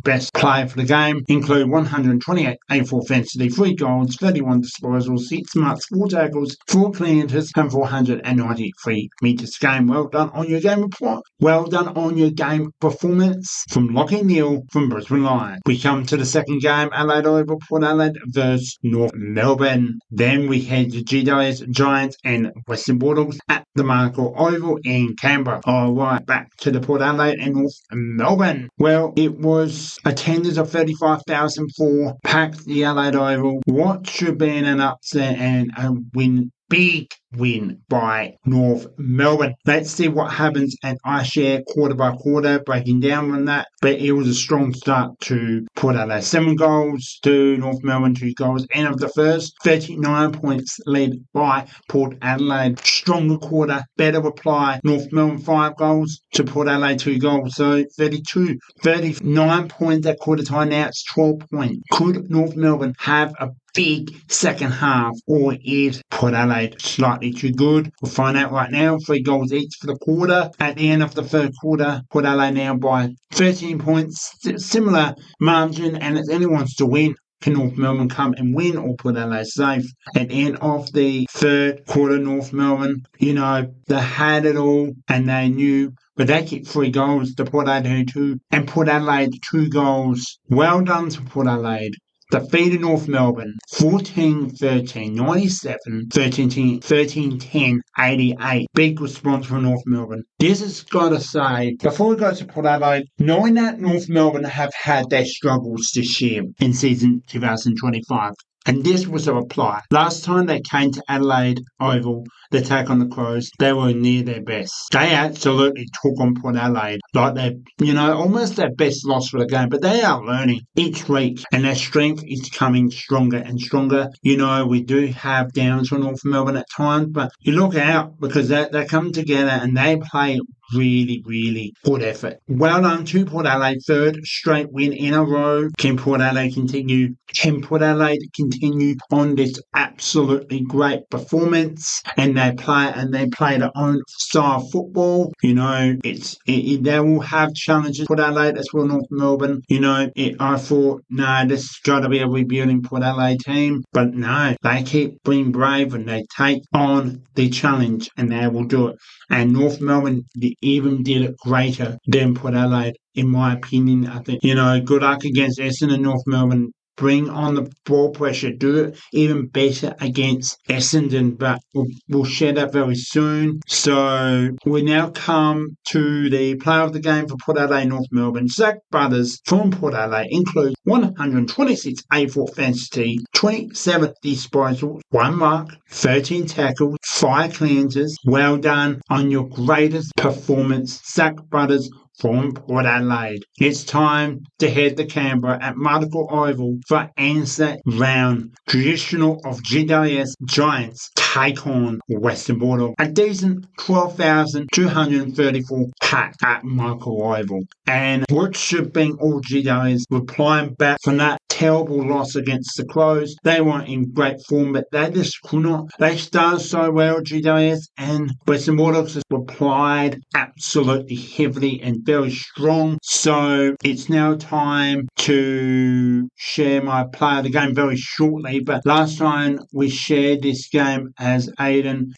S1: best player for the game. Include 128 A4 fantasy, 3 goals, 31 disposals, 6 marks, 4 tackles, 4 clearances, and 493 meters game. Well done on your game report. Well done on your game performance from Lachie Neale from Brisbane Lions. We come to the second game, Adelaide Oval, Port Adelaide versus North Melbourne. Then we head to GWS Giants and Western Bulldogs at the Marcoll Oval in Canberra. Alright, back to the Port Adelaide and North Melbourne. Well, it was attendance of 35,004 packed the Adelaide Oval. What should be an upset and a big win by North Melbourne. Let's see what happens, and I share quarter by quarter, breaking down on that. But it was a strong start to Port Adelaide. 7 goals to North Melbourne, 2 goals. End of the first, 39 points led by Port Adelaide. Stronger quarter, better reply. North Melbourne 5 goals to Port Adelaide 2 goals. So 39 points at quarter time. Now it's 12 points. Could North Melbourne have a big second half, or is Port Adelaide slightly too good? We'll find out right now. 3 goals each for the quarter. At the end of the third quarter, Port Adelaide now by 13 points, similar margin, and it's anyone's to win. Can North Melbourne come and win, or Port Adelaide safe? At the end of the third quarter, North Melbourne, they had it all and they knew, but they kicked 3 goals to Port Adelaide 2, and Port Adelaide 2 goals. Well done to Port Adelaide. Defeated North Melbourne 14-13, 97, 13-10, 88. Big response from North Melbourne. This has got to say, before we go to Port Adelaide, knowing that North Melbourne have had their struggles this year in season 2025, and this was a reply. Last time they came to Adelaide Oval, the take on the Crows, they were near their best. They absolutely took on Port Adelaide like almost their best loss for the game, but they are learning each week, and their strength is coming stronger and stronger. We do have downs for North Melbourne at times, but you look out because they come together and they play really, really good effort. Well done to Port Adelaide, 3rd straight win in a row. Can Port Adelaide continue? Can Port Adelaide continue on this absolutely great performance? And they play their own style of football. They will have challenges. Port Adelaide as well, North Melbourne. I thought, this has got to be a rebuilding Port Adelaide team, but no, they keep being brave and they take on the challenge, and they will do it. And North Melbourne even did it greater than Port Adelaide, in my opinion. I think, good luck against Essendon and North Melbourne. Bring on the ball pressure. Do it even better against Essendon, but we'll share that very soon. So we now come to the player of the game for Port Adelaide North Melbourne. Zach Butters from Port Adelaide includes 126 A4 fantasy, 27 disposals, 1 mark, 13 tackles, 5 clearances. Well done on your greatest performance, Zach Butters from Port Adelaide. It's time to head to Canberra at Medical Oval for ANZAC round. Traditional of GWS Giants take on Western Bulldogs. A decent 12,234 pack at Medical Oval. And what should be all GWS replying back from that terrible loss against the Crows. They weren't in great form, but they just could not. They started so well, GWS, and Western Bulldogs has replied absolutely heavily and very strong. So it's now time to share my player of the game very shortly. But last time we shared this game as Aidan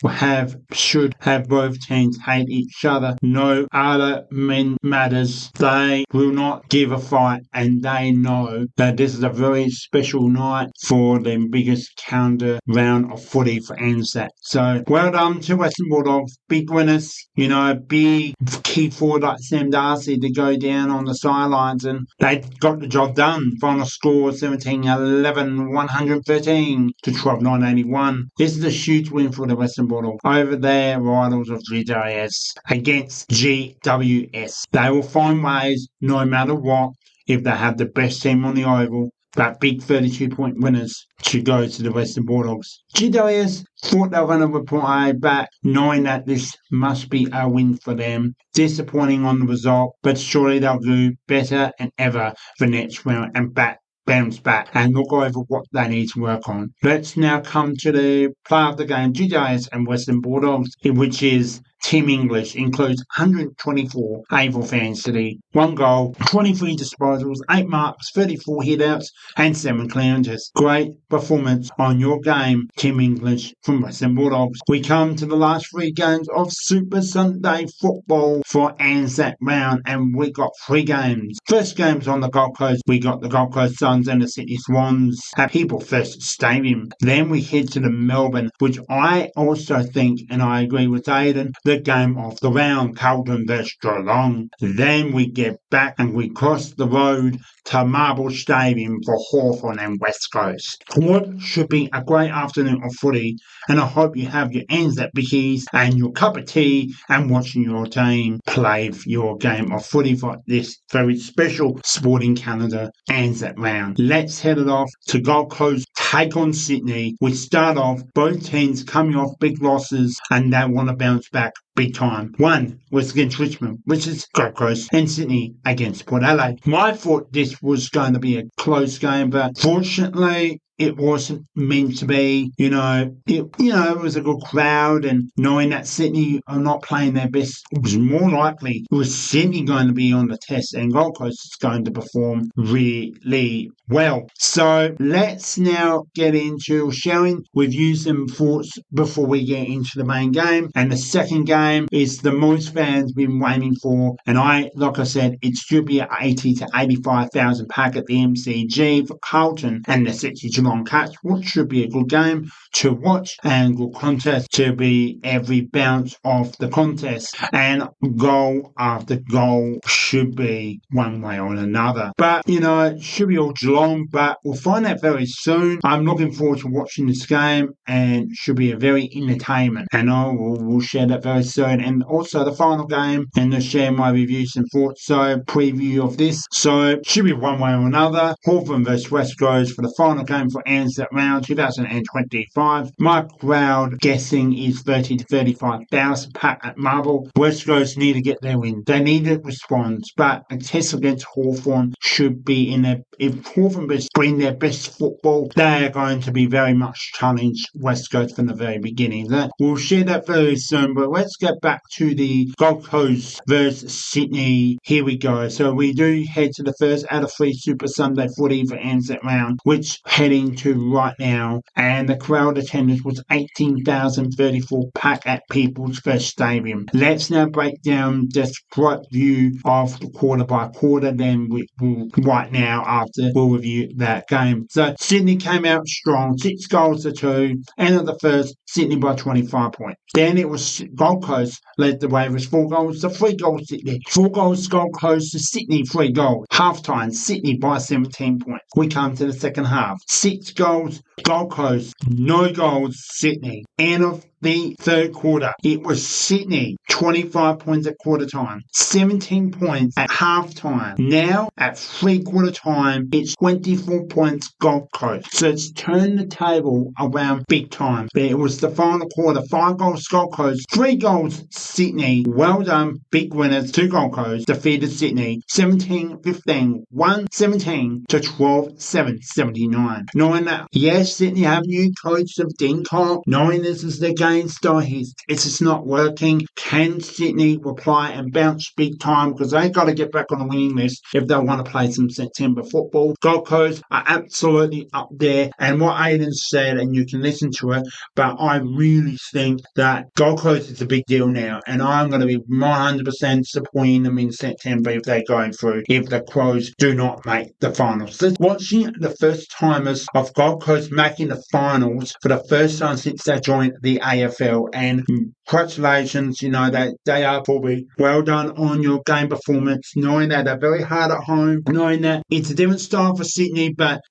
S1: should have both teams hate each other. No other matters. They will not give a fight, and they know that this is a very special night for the biggest calendar round of footy for ANZAC. So well done to Western Bulldogs, big winners, big key forward like Sam Darcy to go down on the sidelines, and they got the job done. Final score 17-11, 113 to 12-981. This is a huge win for the Western Bulldogs over their rivals of GWS against GWS. They will find ways, no matter what, if they have the best team on the oval, that big 32-point winners to go to the Western Bulldogs. GWS thought they were going to reply back, knowing that this must be a win for them. Disappointing on the result, but surely they'll do better and ever for next round and bounce back and look over what they need to work on. Let's now come to the player of the game, GWS and Western Bulldogs, which is Tim English. Includes 124 able fans today, 1 goal, 23 disposals, 8 marks, 34 hitouts, and 7 clearances. Great performance on your game, Tim English from Western Bulldogs. We come to the last 3 games of Super Sunday football for ANZAC round, and we got 3 games. First game's on the Gold Coast. We got the Gold Coast Suns and the Sydney Swans at People First Stadium. Then we head to the Melbourne, which I also think, and I agree with Aidan, the game of the round, Carlton vs Geelong. Then we get back and we cross the road to Marble Stadium for Hawthorn and West Coast. What should be a great afternoon of footy, and I hope you have your ANZAC bickies and your cup of tea and watching your team play your game of footy for this very special Sporting Canada ANZAC round. Let's head it off to Gold Coast, take on Sydney. We start off, both teams coming off big losses and they want to bounce back big time. One was against Richmond, which is Gold Coast, and Sydney against Port Adelaide. I thought this was going to be a close game, but fortunately it wasn't meant to be. It was a good crowd, and knowing that Sydney are not playing their best, it was more likely it was Sydney going to be on the test and Gold Coast is going to perform really well. So let's now get into sharing with you some thoughts before we get into the main game. And the second game is the most fans been waiting for, and like I said, it should be 80 to 85,000 pack at the MCG for Carlton and the City Geelong Cats, which should be a good game to watch and good contest to be every bounce of the contest, and goal after goal should be one way or another. But it should be all Geelong, but we'll find out very soon. I'm looking forward to watching this game, and should be a very entertainment, and we'll share that very soon. And also the final game, and to share my reviews and thoughts, so preview of this. So should be one way or another. Hawthorn vs West Coast for the final game for ANZAC round 2025. My crowd guessing is 30 to 35,000 pack at Marble. West Coast need to get their win. They need to respond, but a test against Hawthorn should be in there. If Hawthorn bring their best football, they are going to be very much challenged West Coast from the very beginning. We'll share that very soon, but let's get back to the Gold Coast versus Sydney. Here we go. So we do head to the first out of 3 Super Sunday footy for ANZAC round, which heading to right now, and the crowd attendance was 18,034 pack at People's First Stadium. Let's now break down this right view of the quarter by quarter, then we will right now after we'll review that game. So Sydney came out strong, 6 goals to 2, end of the first, Sydney by 25 points. Then it was Gold Coast led the way. It was 4 goals to 3 goals Sydney. 4 goals Gold Coast to Sydney, 3 goals. Half time, Sydney by 17 points. We come to the second half. 6 goals Gold Coast, no goals Sydney. End of the third quarter, it was Sydney, 25 points at quarter time, 17 points at half time. Now, at 3/4 time, it's 24 points Gold Coast. So it's turned the table around big time. But it was the final quarter, 5 goals Gold Coast, 3 goals Sydney. Well done, big winners, 2 Gold Coast, defeated Sydney, 17-15, 1-17 to 12-7, 79. Knowing that, yes, Sydney have new coach of Dinkoff, knowing this is their game style, it's just not working. Can Sydney reply and bounce big time? Because they got to get back on the winning list if they want to play some September football. Gold Coast are absolutely up there, and what Aidan said, and you can listen to it, but I really think that Gold Coast is a big deal now, and I'm going to be 100% supporting them in September if they're going through, if the Crows do not make the finals. So watching the first timers of Gold Coast making the finals for the first time since they joined the AFL, and congratulations, that they are probably well done on your game performance, knowing that they're very hard at home, knowing that it's a different style for Sydney, but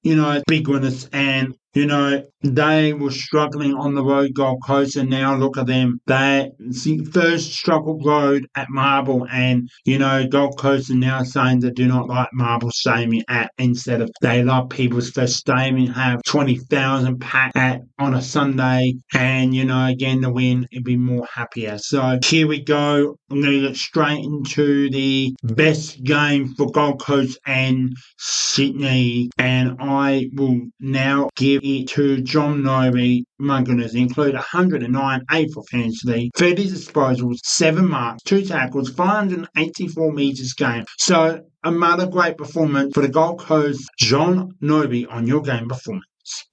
S1: big winners, and they were struggling on the road, Gold Coast, and now look at them. They first struggled road at Marble, and Gold Coast are now saying they do not like Marble Stadium instead of they like People's First Stadium, have 20,000 pack on a Sunday, and again the win, it'd be more happier. So here we go. I'm going to get straight into the best game for Gold Coast and Sydney, and I will now give it to John Noby. My goodness, he included 109 for fantasy, 30 disposals, 7 marks, 2 tackles, 584 metres game. So another great performance for the Gold Coast. John Noby on your game performance.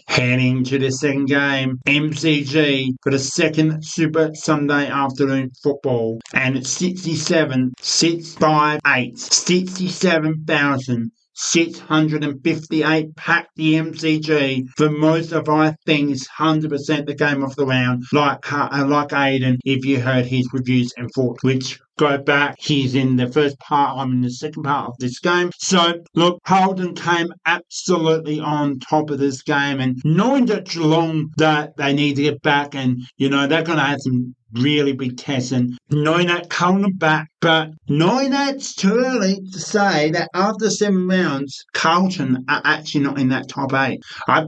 S1: Heading to the second game, MCG for the second Super Sunday afternoon football, and it's 67,000 658 packed the MCG for most of, I think, it's 100% the game of the round, like Aidan, if you heard his reviews and thoughts, which go back, he's in the first part, I'm in the second part of this game. So, look, Carlton came absolutely on top of this game, and knowing that Geelong, that they need to get back, and, you know, they're going to have some really big tests, and knowing that Carlton back, but knowing that it's too early to say that after 7 rounds, Carlton are actually not in that top 8. I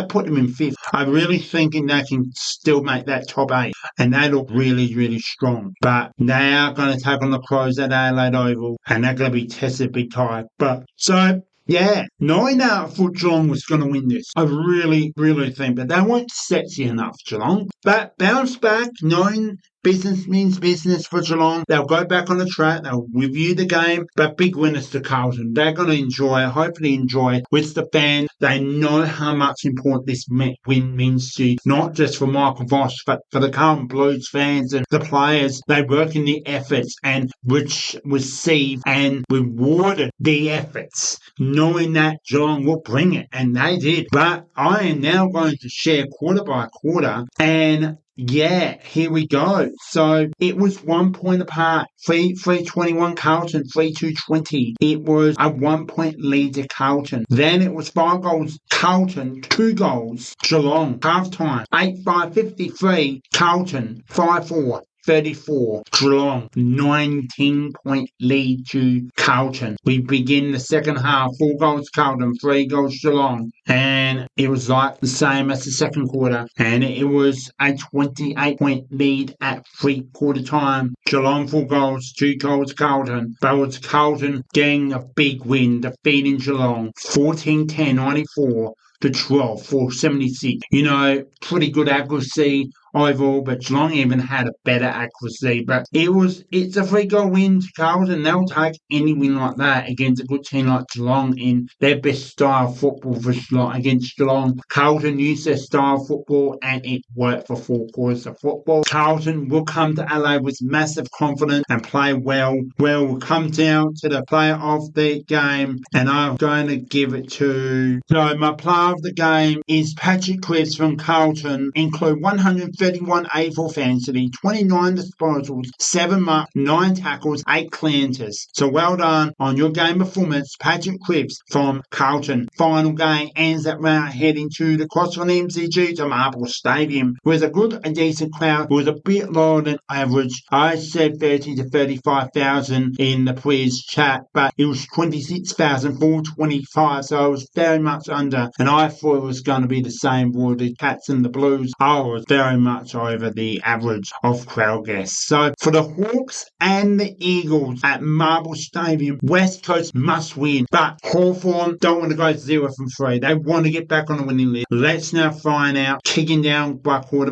S1: put them in 5th. I'm really thinking they can still make that top 8, and they look really, really strong. But they are going to take on the Crows at Adelaide Oval, and they're going to be tested big time. But so, yeah, knowing that I thought Geelong was going to win this, I really, really think that they weren't sexy enough, Geelong. But bounce back, knowing business means business for Geelong. They'll go back on the track, they'll review the game, but big winners to Carlton. They're going to enjoy it, hopefully enjoy it with the fans. They know how much important this win means to, not just for Michael Voss, but for the Carlton Blues fans and the players. They work in the efforts and which receive and rewarded the efforts, knowing that Geelong will bring it, and they did. But I am now going to share quarter by quarter, and yeah, here we go. So it was 1 point apart. 3-21 Carlton, 3-2-20. It was a 1 point lead to Carlton. Then it was 5 goals Carlton, 2 goals Geelong. Half time, 8-5-53 Carlton, 5-4. 34, Geelong, 19-point lead to Carlton. We begin the second half, 4 goals Carlton, 3 goals Geelong. And it was like the same as the second quarter. And it was a 28-point lead at 3-quarter time. Geelong, 4 goals, 2 goals Carlton. But it was Carlton getting a big win, defeating Geelong, 14-10, 94 to 12, 476. You know, pretty good accuracy overall, but Geelong even had a better accuracy. But it's a 3-goal win to Carlton. They'll take any win like that against a good team like Geelong in their best style of football for Geelong against Geelong. Carlton used their style of football and it worked for 4 quarters of football. Carlton will come to LA with massive confidence and play well. We'll come down to the player of the game, and I'm going to give it to... So my player of the game is Patrick Cripps from Carlton, include 131 A4 fantasy, 29 disposals, 7 marks, 9 tackles, 8 clearances. So well done on your game performance, Patrick Cripps from Carlton. Final game ends that round heading to the cross from the MCG to Marble Stadium. It was a good and decent crowd. It was a bit lower than average. I said 30 to 35,000 in the quiz chat, but it was 26,425, so it was very much under, and I thought it was going to be the same for the Cats and the Blues. I was very much over the average of crowd guests. So for the Hawks and the Eagles at Marble Stadium, West Coast must win, but Hawthorn don't want to go 0 from 3. They want to get back on the winning list. Let's now find out, kicking down by quarter,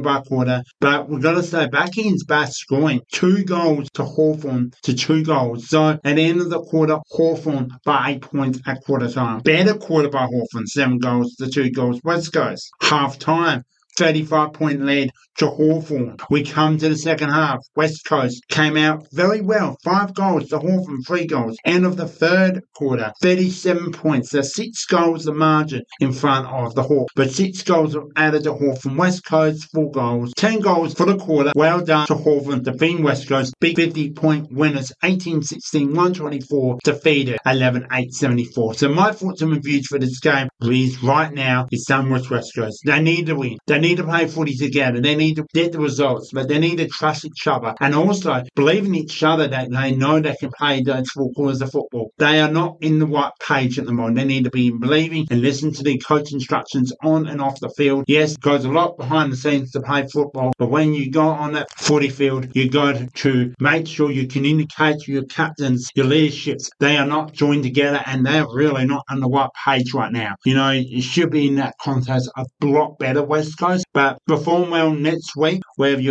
S1: but we've got to say Backing's back scoring 2 goals to Hawthorn to 2 goals. So at the end of the quarter, Hawthorn by 8 points at quarter time. Better quarter by Hawthorn, 7 goals to 2 goals. West Coast, half time, 35-point lead to Hawthorn. We come to the second half. West Coast came out very well. 5 goals to Hawthorn, 3 goals. End of the third quarter, 37 points. There's 6 goals the margin in front of the Hawks, but 6 goals added to Hawthorn. West Coast, 4 goals. 10 goals for the quarter. Well done to Hawthorn, defeating West Coast. Big 50-point winners, 18-16, 124, defeated 11-8-74. So my thoughts and reviews for this game is right now it's done with West Coast. They need to win. They need to play footy together. They need to get the results, but they need to trust each other and also believe in each other that they know they can play those 4 quarters of football. They are not in the right page at the moment. They need to be believing and listen to the coach instructions on and off the field. Yes, it goes a lot behind the scenes to play football, but when you go on that footy field, you got to make sure you communicate to your captains, your leaderships. They are not joined together and they're really not on the right page right now. You know, you should be in that contest a lot better, West Coast. guys, but perform well next week, wherever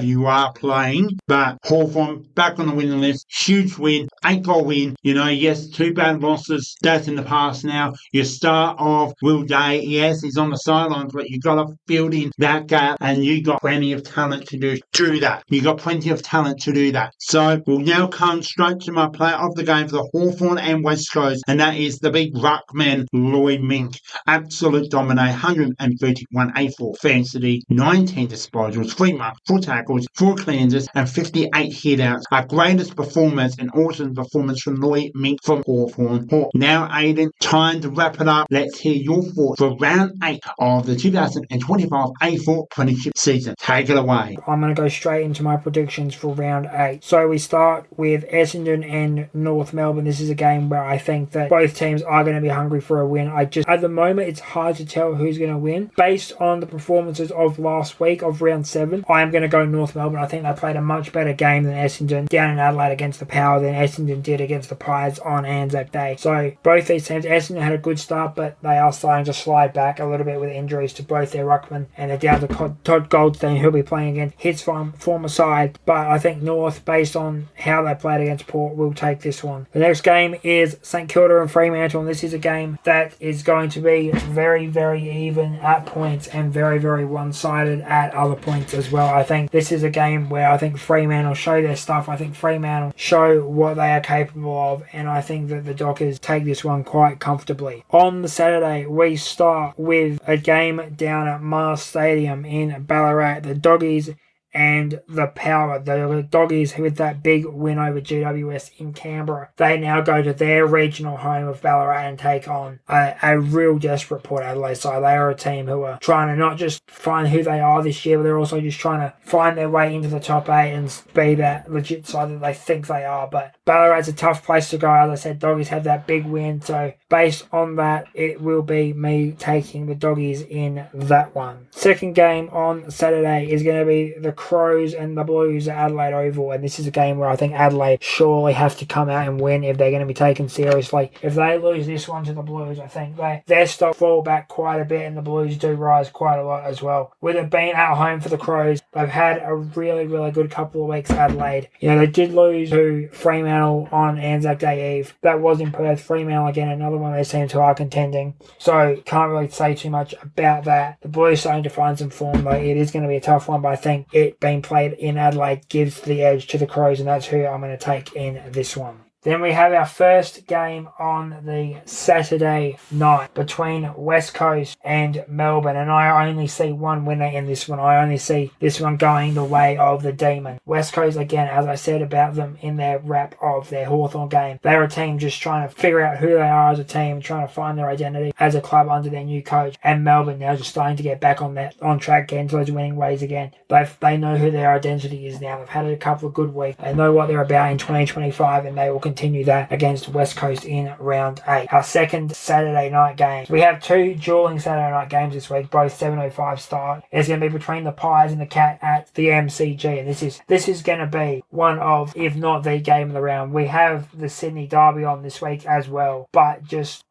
S1: you are playing. But Hawthorn back on the winning list, huge win, 8-goal win. Yes, 2 bad losses. That's in the past now. Your star of Will Day, yes, he's on the sidelines, but you got to build in that gap, and you got plenty of talent to do that. You got plenty of talent to do that. So we'll now come straight to my player of the game for the Hawthorn and West Coast, and that is the big ruckman, Lloyd Mink. Absolute dominate, 131 A4 fantasy, 19 disposals, 3 marks, 4 tackles, 4 clearances, and 58 hitouts. Our greatest performance and awesome performance from Lloyd Mink from Hawthorn. Now, Aidan, time to wrap it up. Let's hear your thoughts for round 8 of the 2025 A4 Premiership season. Take it away.
S2: I'm going to go straight into my predictions for round 8. So we start with Essendon and North Melbourne. This is a game where I think that both teams are going to be hungry for a win. At the moment, it's hard to tell who's going to win. Based on the performances of last week of round 7, I am going to go North Melbourne. I think they played a much better game than Essendon down in Adelaide against the Power than Essendon did against the Pies on Anzac Day. So both these teams, Essendon had a good start, but they are starting to slide back a little bit with injuries to both their ruckmen, and they're down to Todd Goldstein, who'll be playing against his former side. But I think North, based on how they played against Port, will take this one. The next game is St Kilda and Fremantle, and this is a game that is going to be very, very even at points and very, very one-sided at other points as well. I think this is a game where I think Fremantle show their stuff. I think Fremantle show what they are capable of, and I think that the Dockers take this one quite comfortably. On the Saturday, we start with a game down at Mars Stadium in Ballarat. The Doggies and the Power. The Doggies, with that big win over GWS in Canberra, they now go to their regional home of Ballarat and take on a real desperate Port Adelaide side. They are a team who are trying to not just find who they are this year, but they're also just trying to find their way into the top 8 and be that legit side that they think they are. But Ballarat's a tough place to go. As I said, Doggies have that big win, so based on that, it will be me taking the Doggies in that one. Second game on Saturday is going to be the Crows and the Blues at Adelaide Oval, and this is a game where I think Adelaide surely have to come out and win if they're going to be taken seriously. If they lose this one to the Blues, I think their stock fall back quite a bit, and the Blues do rise quite a lot as well. With it being at home for the Crows, they've had a really, really good couple of weeks at Adelaide. They did lose to Fremantle on Anzac Day Eve. That was in Perth. Fremantle, again, another one of those teams who are contending, so can't really say too much about that. The Blues starting to find some form, though. It is going to be a tough one, but I think it being played in Adelaide gives the edge to the Crows, and that's who I'm going to take in this one. Then we have our first game on the Saturday night between West Coast and Melbourne, and I only see one winner in this one. I only see this one going the way of the Demon. West Coast, again, as I said about them in their wrap of their Hawthorn game, they're a team just trying to figure out who they are as a team, trying to find their identity as a club under their new coach. And Melbourne now just starting to get back on track, getting to those winning ways again. They know who their identity is now. They've had a couple of good weeks. They know what they're about in 2025, and they will continue that against West Coast in round 8. Our second Saturday night game. We have 2 dueling Saturday night games this week, both 7:05 start. It's going to be between the Pies and the Cat at the MCG, and this is going to be one of, if not the game of the round. We have the Sydney Derby on this week as well, but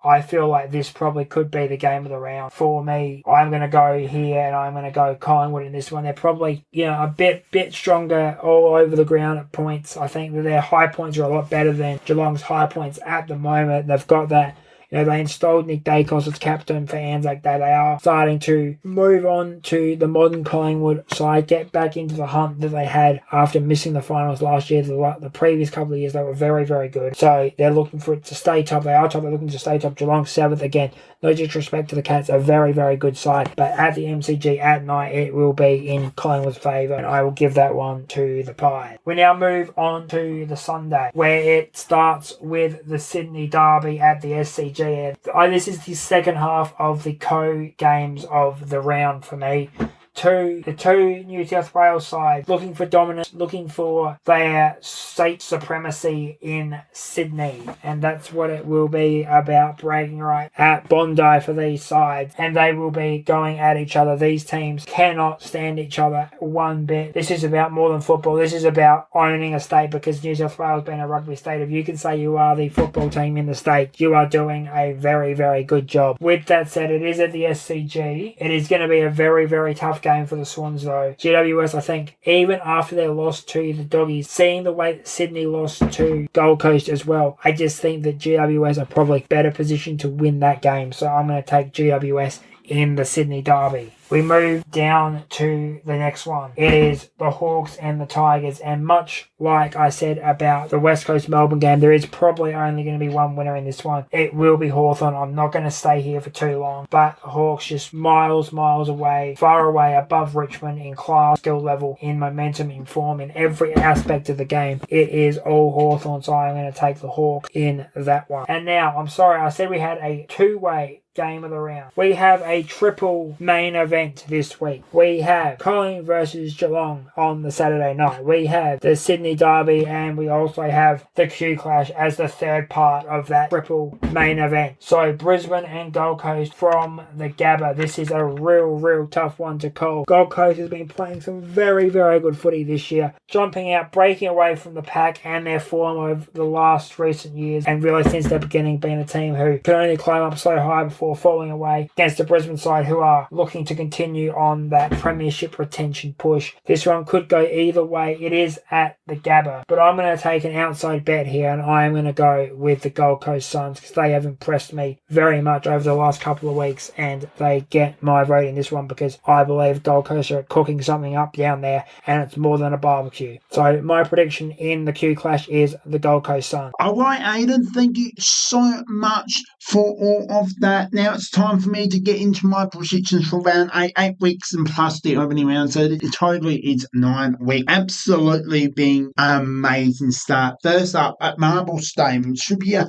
S2: I feel like this probably could be the game of the round for me. I'm going to go here, and I'm going to go Collingwood in this one. They're probably a bit stronger all over the ground at points. I think that their high points are a lot better than Geelong's high points at the moment. They've got that. They installed Nick Dacos as captain for Anzac Day. They are starting to move on to the modern Collingwood side, get back into the hunt that they had after missing the finals last year. The previous couple of years, they were very, very good. So they're looking for it to stay top. They are top. They're looking to stay top. Geelong 7th. Again, no disrespect to the Cats, a very, very good side. But at the MCG at night, it will be in Collingwood's favour, and I will give that one to the Pies. We now move on to the Sunday, where it starts with the Sydney Derby at the SCG. This is the second half of the co-games of the round for me. to the two New South Wales sides looking for dominance, looking for their state supremacy in Sydney. And that's what it will be about, bragging right at Bondi for these sides. And they will be going at each other. These teams cannot stand each other one bit. This is about more than football. This is about owning a state, because New South Wales being a rugby state, if you can say you are the football team in the state, you are doing a very, very good job. With that said, it is at the SCG. It is going to be a very, very tough game for the Swans though. GWS, I think, even after their loss to the Doggies, seeing the way that Sydney lost to Gold Coast as well, I just think that GWS are probably better positioned to win that game. So I'm going to take GWS in the Sydney Derby. We move down to the next one. It is the Hawks and the Tigers, and much like I said about the West Coast Melbourne game, there is probably only going to be one winner in this one. It will be Hawthorn. I'm not going to stay here for too long, but the Hawks just miles away, far away above Richmond in class, skill level, in momentum, in form, in every aspect of the game. It is all Hawthorn, so I'm going to take the Hawks in that one. And now, I'm sorry, I said we had a two-way game of the round. We have a triple main event this week. We have Collingwood versus Geelong on the Saturday night. We have the Sydney Derby, and we also have the Q Clash as the third part of that triple main event. So Brisbane and Gold Coast from the Gabba. This is a real tough one to call. Gold Coast has been playing some very good footy this year, jumping out, breaking away from the pack and their form over the last recent years, and really since their beginning being a team who can only climb up so high before falling away against the Brisbane side, who are looking to continue on that premiership retention push. This one could go either way. It is at the Gabba, but I'm going to take an outside bet here, and I am going to go with the Gold Coast Suns, because they have impressed me very much over the last couple of weeks, and they get my vote in this one because I believe Gold Coast are cooking something up down there, and it's more than a barbecue. So my prediction in the Q Clash is the Gold Coast Suns.
S1: Alright, Aidan, thank you so much for all of that. Now it's time for me to get into my predictions for round 8 weeks and plus the opening round. So it totally is 9 weeks. Absolutely being an amazing start. First up at Marble Stadium, should be a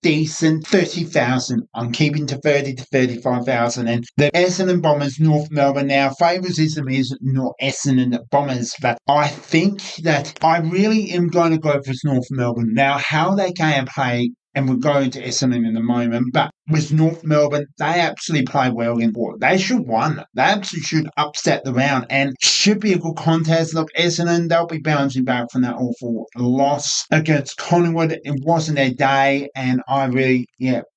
S1: decent 30,000. I'm keeping to 30 to 35,000. And the Essendon Bombers, North Melbourne. Now, favouritism is not Essendon Bombers, but I think that I really am going to go for North Melbourne. Now, how they can play, and we'll go into Essendon in a moment, but with North Melbourne, they actually play well against Port. They should win. They actually should upset the round, and should be a good contest. Look, Essendon, they'll be bouncing back from that awful loss against Collingwood. It wasn't their day, and I really,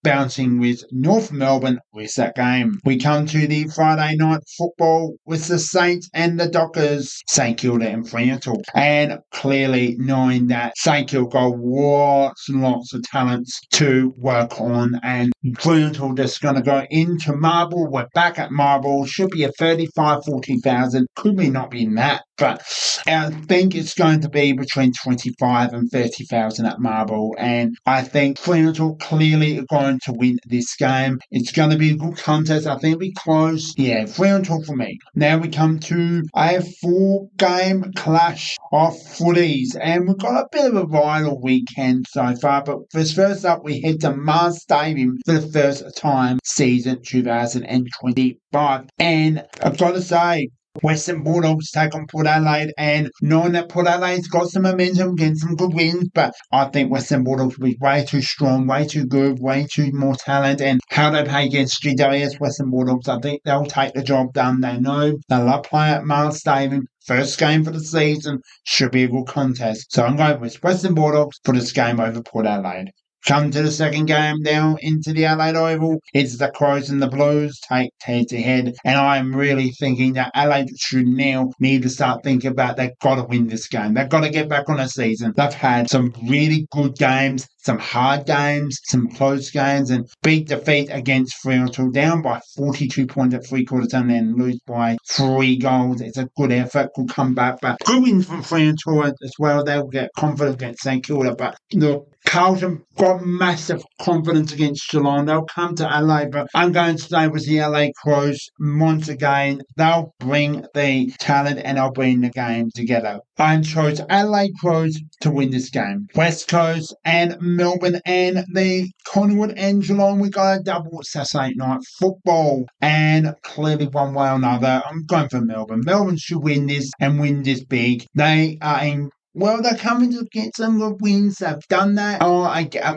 S1: bouncing with North Melbourne with that game. We come to the Friday night football with the Saints and the Dockers, St Kilda and Fremantle. And clearly knowing that St Kilda got lots and lots of talents to work on, and Fremantle just going to go into Marble. We're back at Marble. Should be a 35,000-40,000. Could be not be in that, but I think it's going to be between 25 and 30,000 at Marble. And I think Fremantle clearly are going to win this game. It's going to be a good contest. I think it'll be close. Yeah, Fremantle for me. Now we come to a 4-game clash of footies. And we've got a bit of a vital weekend so far. But first up, we head to Mars Stadium for the first time season 2025. And I've got to say, Western Bulldogs take on Port Adelaide, and knowing that Port Adelaide's got some momentum, getting some good wins, but I think Western Bulldogs will be way too strong, way too good, way too more talent, and how they play against GWS Western Bulldogs, I think they'll take the job done. They know they love playing at Mars Stadium. First game for the season, should be a good contest. So I'm going with Western Bulldogs for this game over Port Adelaide. Come to the second game down into the Adelaide Oval. It's the Crows and the Blues take head-to-head. And I'm really thinking that Adelaide should now need to start thinking about they've got to win this game. They've got to get back on a season. They've had some really good games, some hard games, some close games, and big defeat against Fremantle, down by 42 points at three-quarter time, and lose by 3 goals. It's a good effort, good comeback, but good win from Fremantle as well. They'll get confident against St Kilda, but look, Carlton got massive confidence against Geelong. They'll come to LA, but I'm going to stay with the LA Crows once again. They'll bring the talent and they'll bring the game together. I chose LA Crows to win this game. West Coast and Melbourne and the Collingwood and Geelong, we got a double Saturday night football. And clearly one way or another, I'm going for Melbourne. Melbourne should win this and win this big. They are in they're coming to get some good wins. They've done that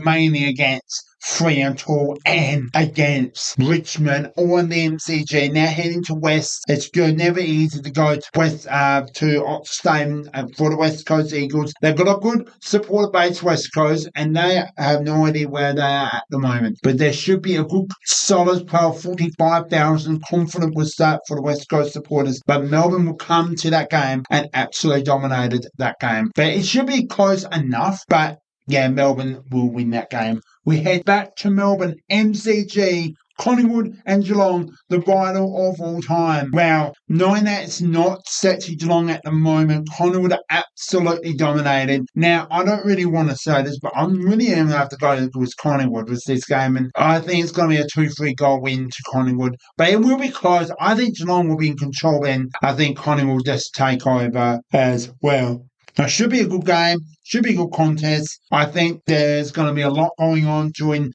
S1: mainly against Fremantle and against Richmond on the MCG. Now heading to West. It's good. Never easy to go to West to Oxstone for the West Coast Eagles. They've got a good supporter base, West Coast, and they have no idea where they are at the moment. But there should be a good, solid 45,000 confident with that for the West Coast supporters. But Melbourne will come to that game and absolutely dominated that game. But it should be close enough. But yeah, Melbourne will win that game. We head back to Melbourne, MCG, Collingwood and Geelong, the rival of all time. Wow, knowing that it's not set to Geelong at the moment, Collingwood are absolutely dominated. Now, I don't really want to say this, but I'm really going to have to go with Collingwood with this game, and I think it's going to be a 2-3 goal win to Collingwood. But it will be close. I think Geelong will be in control, and I think Collingwood will just take over as well. It should be a good game, should be a good contest. I think there's going to be a lot going on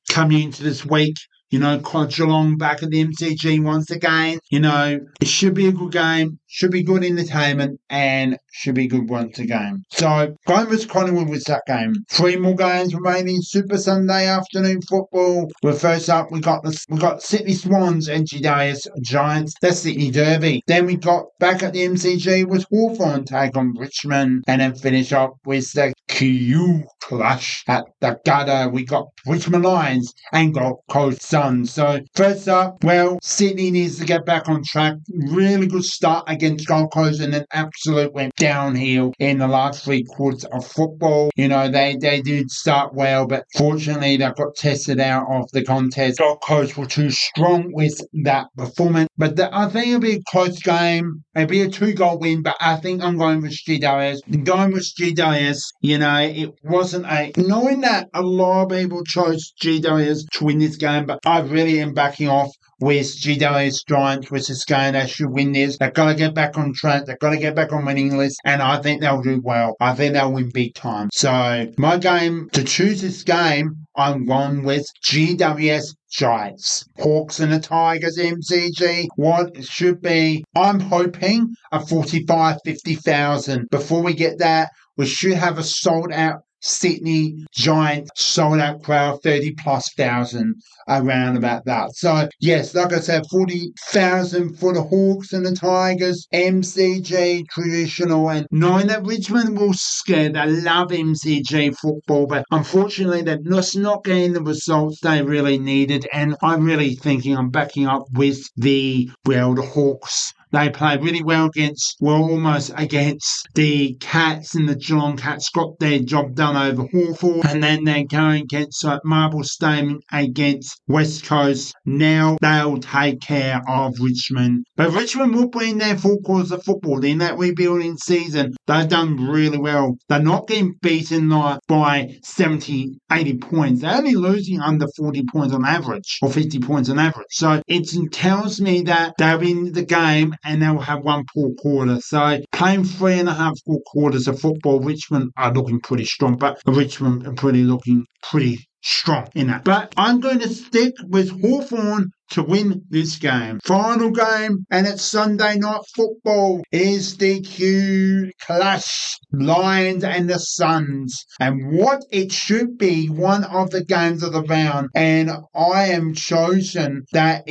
S1: coming into this week. You know, Geelong back at the MCG once again. You know, it should be a good game, should be good entertainment, and should be a good once again. So, going with Collingwood with that game. 3 more games remaining. Super Sunday afternoon football. Well, first up, we got Sydney Swans and GWS Giants. That's Sydney Derby. Then we got back at the MCG with Hawthorn take on Richmond, and then finish up with the Q clash at the gutter. We got Richmond Lions and Gold Coast Suns. So first up, Sydney needs to get back on track. Really good start against Gold Coast, and then absolute went downhill in the last 3 quarters of football. You know, they did start well, but fortunately they got tested out of the contest. Gold Coast were too strong with that performance, but I think it'll be a close game. It'll be a 2-goal win, but I think I'm going with GWS. Going with GWS, you know, it wasn't knowing that a lot of people chose GWS to win this game, but I really am backing off with GWS Giants with this game. They should win this. They've got to get back on track. They've got to get back on winning list, and I think they'll do well. I think they'll win big time. So my game to choose this game, I'm going with GWS Giants. Hawks and the Tigers MCG. What it should be, I'm hoping a 45,000-50,000. Before we get that, we should have a sold out Sydney Giant sold out crowd, 30,000+ around about that. So yes, like I said, 40,000 for the Hawks and the Tigers, MCG traditional, and knowing that Richmond will scare. They love MCG football, but unfortunately they're just not getting the results they really needed, and I'm really thinking I'm backing up with the Hawks. They played really well almost against the Cats, and the Geelong Cats got their job done over Hawthorn, and then they're going against Marble Stadium against West Coast. Now they'll take care of Richmond. But Richmond will be in their full course of football in that rebuilding season. They've done really well. They're not getting beaten by 70, 80 points. They're only losing under 40 points on average, or 50 points on average. So it tells me that they'll in the game and they'll have 1 poor quarter. So playing 3.5 full quarters of football, Richmond are looking pretty strong, but Richmond are looking pretty strong in that. But I'm going to stick with Hawthorn to win this game. Final game, and it's Sunday night football, is the Q clash, Lions and the Suns, and what it should be one of the games of the round, and I am chosen that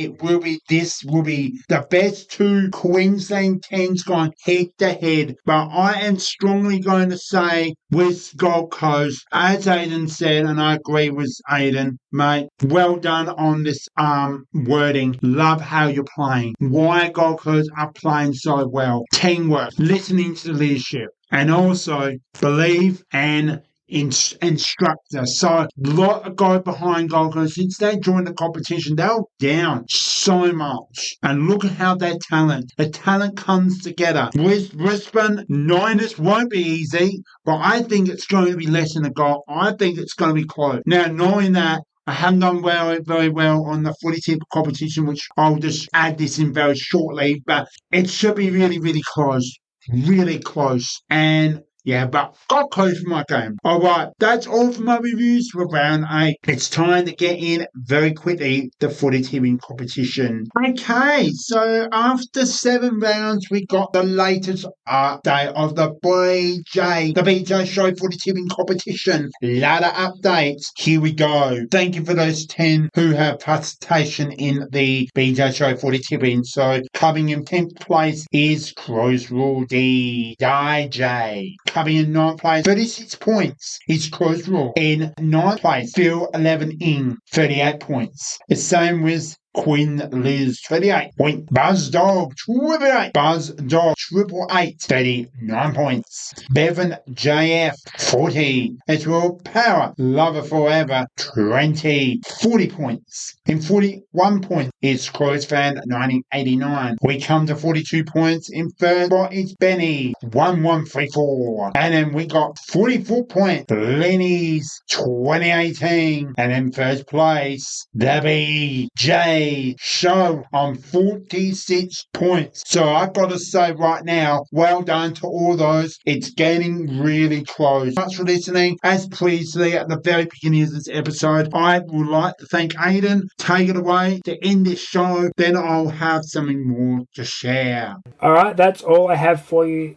S1: this will be the best 2 Queensland teams going head to head, but I am strongly going to say with Gold Coast, as Aidan said, and I agree with Aidan, mate, well done on this wording. Love how you're playing. Why Gold Coast are playing so well. Teamwork, listening to the leadership, and also believe and instructor. So a lot of guys behind goal, because since they joined the competition, they were down so much. And look at how the talent comes together. Brisbane Niners won't be easy, but I think it's going to be less than a goal. I think it's going to be close. Now, knowing that, I haven't done very well on the footy tip competition, which I'll just add this in very shortly, but it should be really close. Really close. And yeah, but got close for my game. All right, that's all for my reviews for round 8. It's time to get in very quickly the footy tipping competition. Okay, so after 7 rounds, we got the latest update of the BJ Show footy tipping competition. Ladder updates. Here we go. Thank you for those 10 who have participation in the BJ Show footy tipping. So coming in 10th place is Crows Rule DJ. Coming in 9th place, 36 points is Crows Rule. In 9th place, Phil 11 in 38 points. The same with Quinn Liz 38 point. Buzz Dog 8. Buzz Dog 888 39 points. Bevan JF 40. As well, Power Lover Forever 40 points. In 41 points is Crows Fan 1989. We come to 42 points. In third spot is Benny 1134. And then we got 44 points. Lenny's 2018. And in first place, the BJ Show on 46 points. So I've got to say right now, well done to all those. It's getting really close. Thanks for listening. As previously at the very beginning of this episode, I would like to thank Aidan. Take it away to end this show. Then I'll have something more to share.
S2: All right, that's all I have for you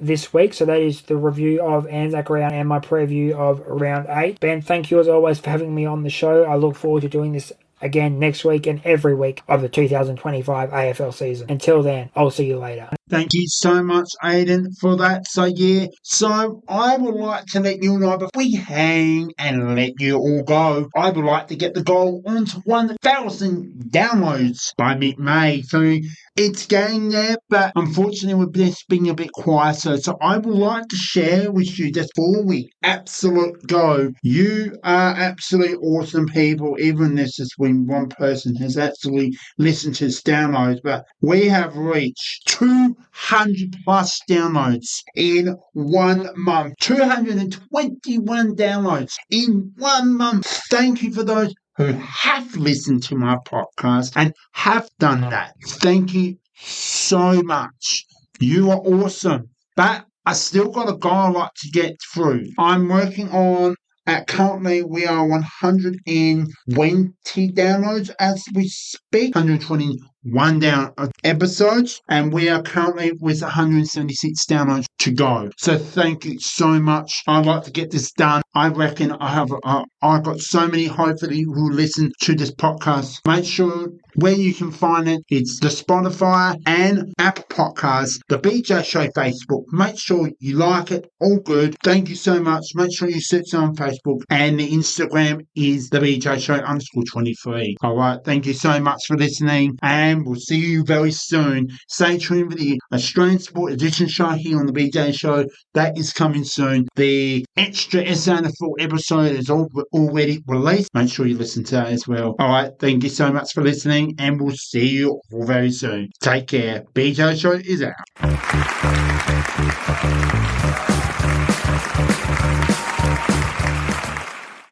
S2: this week. So that is the review of ANZAC round and my preview of round 8. Ben, thank you as always for having me on the show. I look forward to doing this again next week and every week of the 2025 AFL season. Until then, I'll see you later.
S1: Thank you so much, Aidan, for that. So I would like to let you know, before we hang and let you all go, I would like to get the goal onto 1,000 downloads by mid-May. So it's getting there, but unfortunately with this being a bit quieter, so I would like to share with you just before we absolute go. You are absolutely awesome people, even if this is when one person has actually listened to this downloads, but we have reached 200 plus downloads in 1 month. 221 downloads in 1 month. Thank you for those who have listened to my podcast and have done that. Thank you so much. You are awesome. But I still got a goal I like to get through. I'm working on currently we are 120 downloads as we speak. 121 episodes, and we are currently with 176 downloads to go. So thank you so much. I'd like to get this done. I reckon I've got so many hopefully who listen to this podcast. Make sure where you can find it, it's the Spotify and Apple Podcasts, the BJ Show Facebook. Make sure you like it. All good. Thank you so much. Make sure you search it on Facebook, and the Instagram is the BJ Show _23. All right. Thank you so much for listening, and we'll see you very soon. Stay tuned for the Australian Sport Edition show here on the BJ Show. That is coming soon. The extra SNFL episode is already released. Make sure you listen to that as well. All right. Thank you so much for listening, and we'll see you all very soon. Take care. BJ Show is out.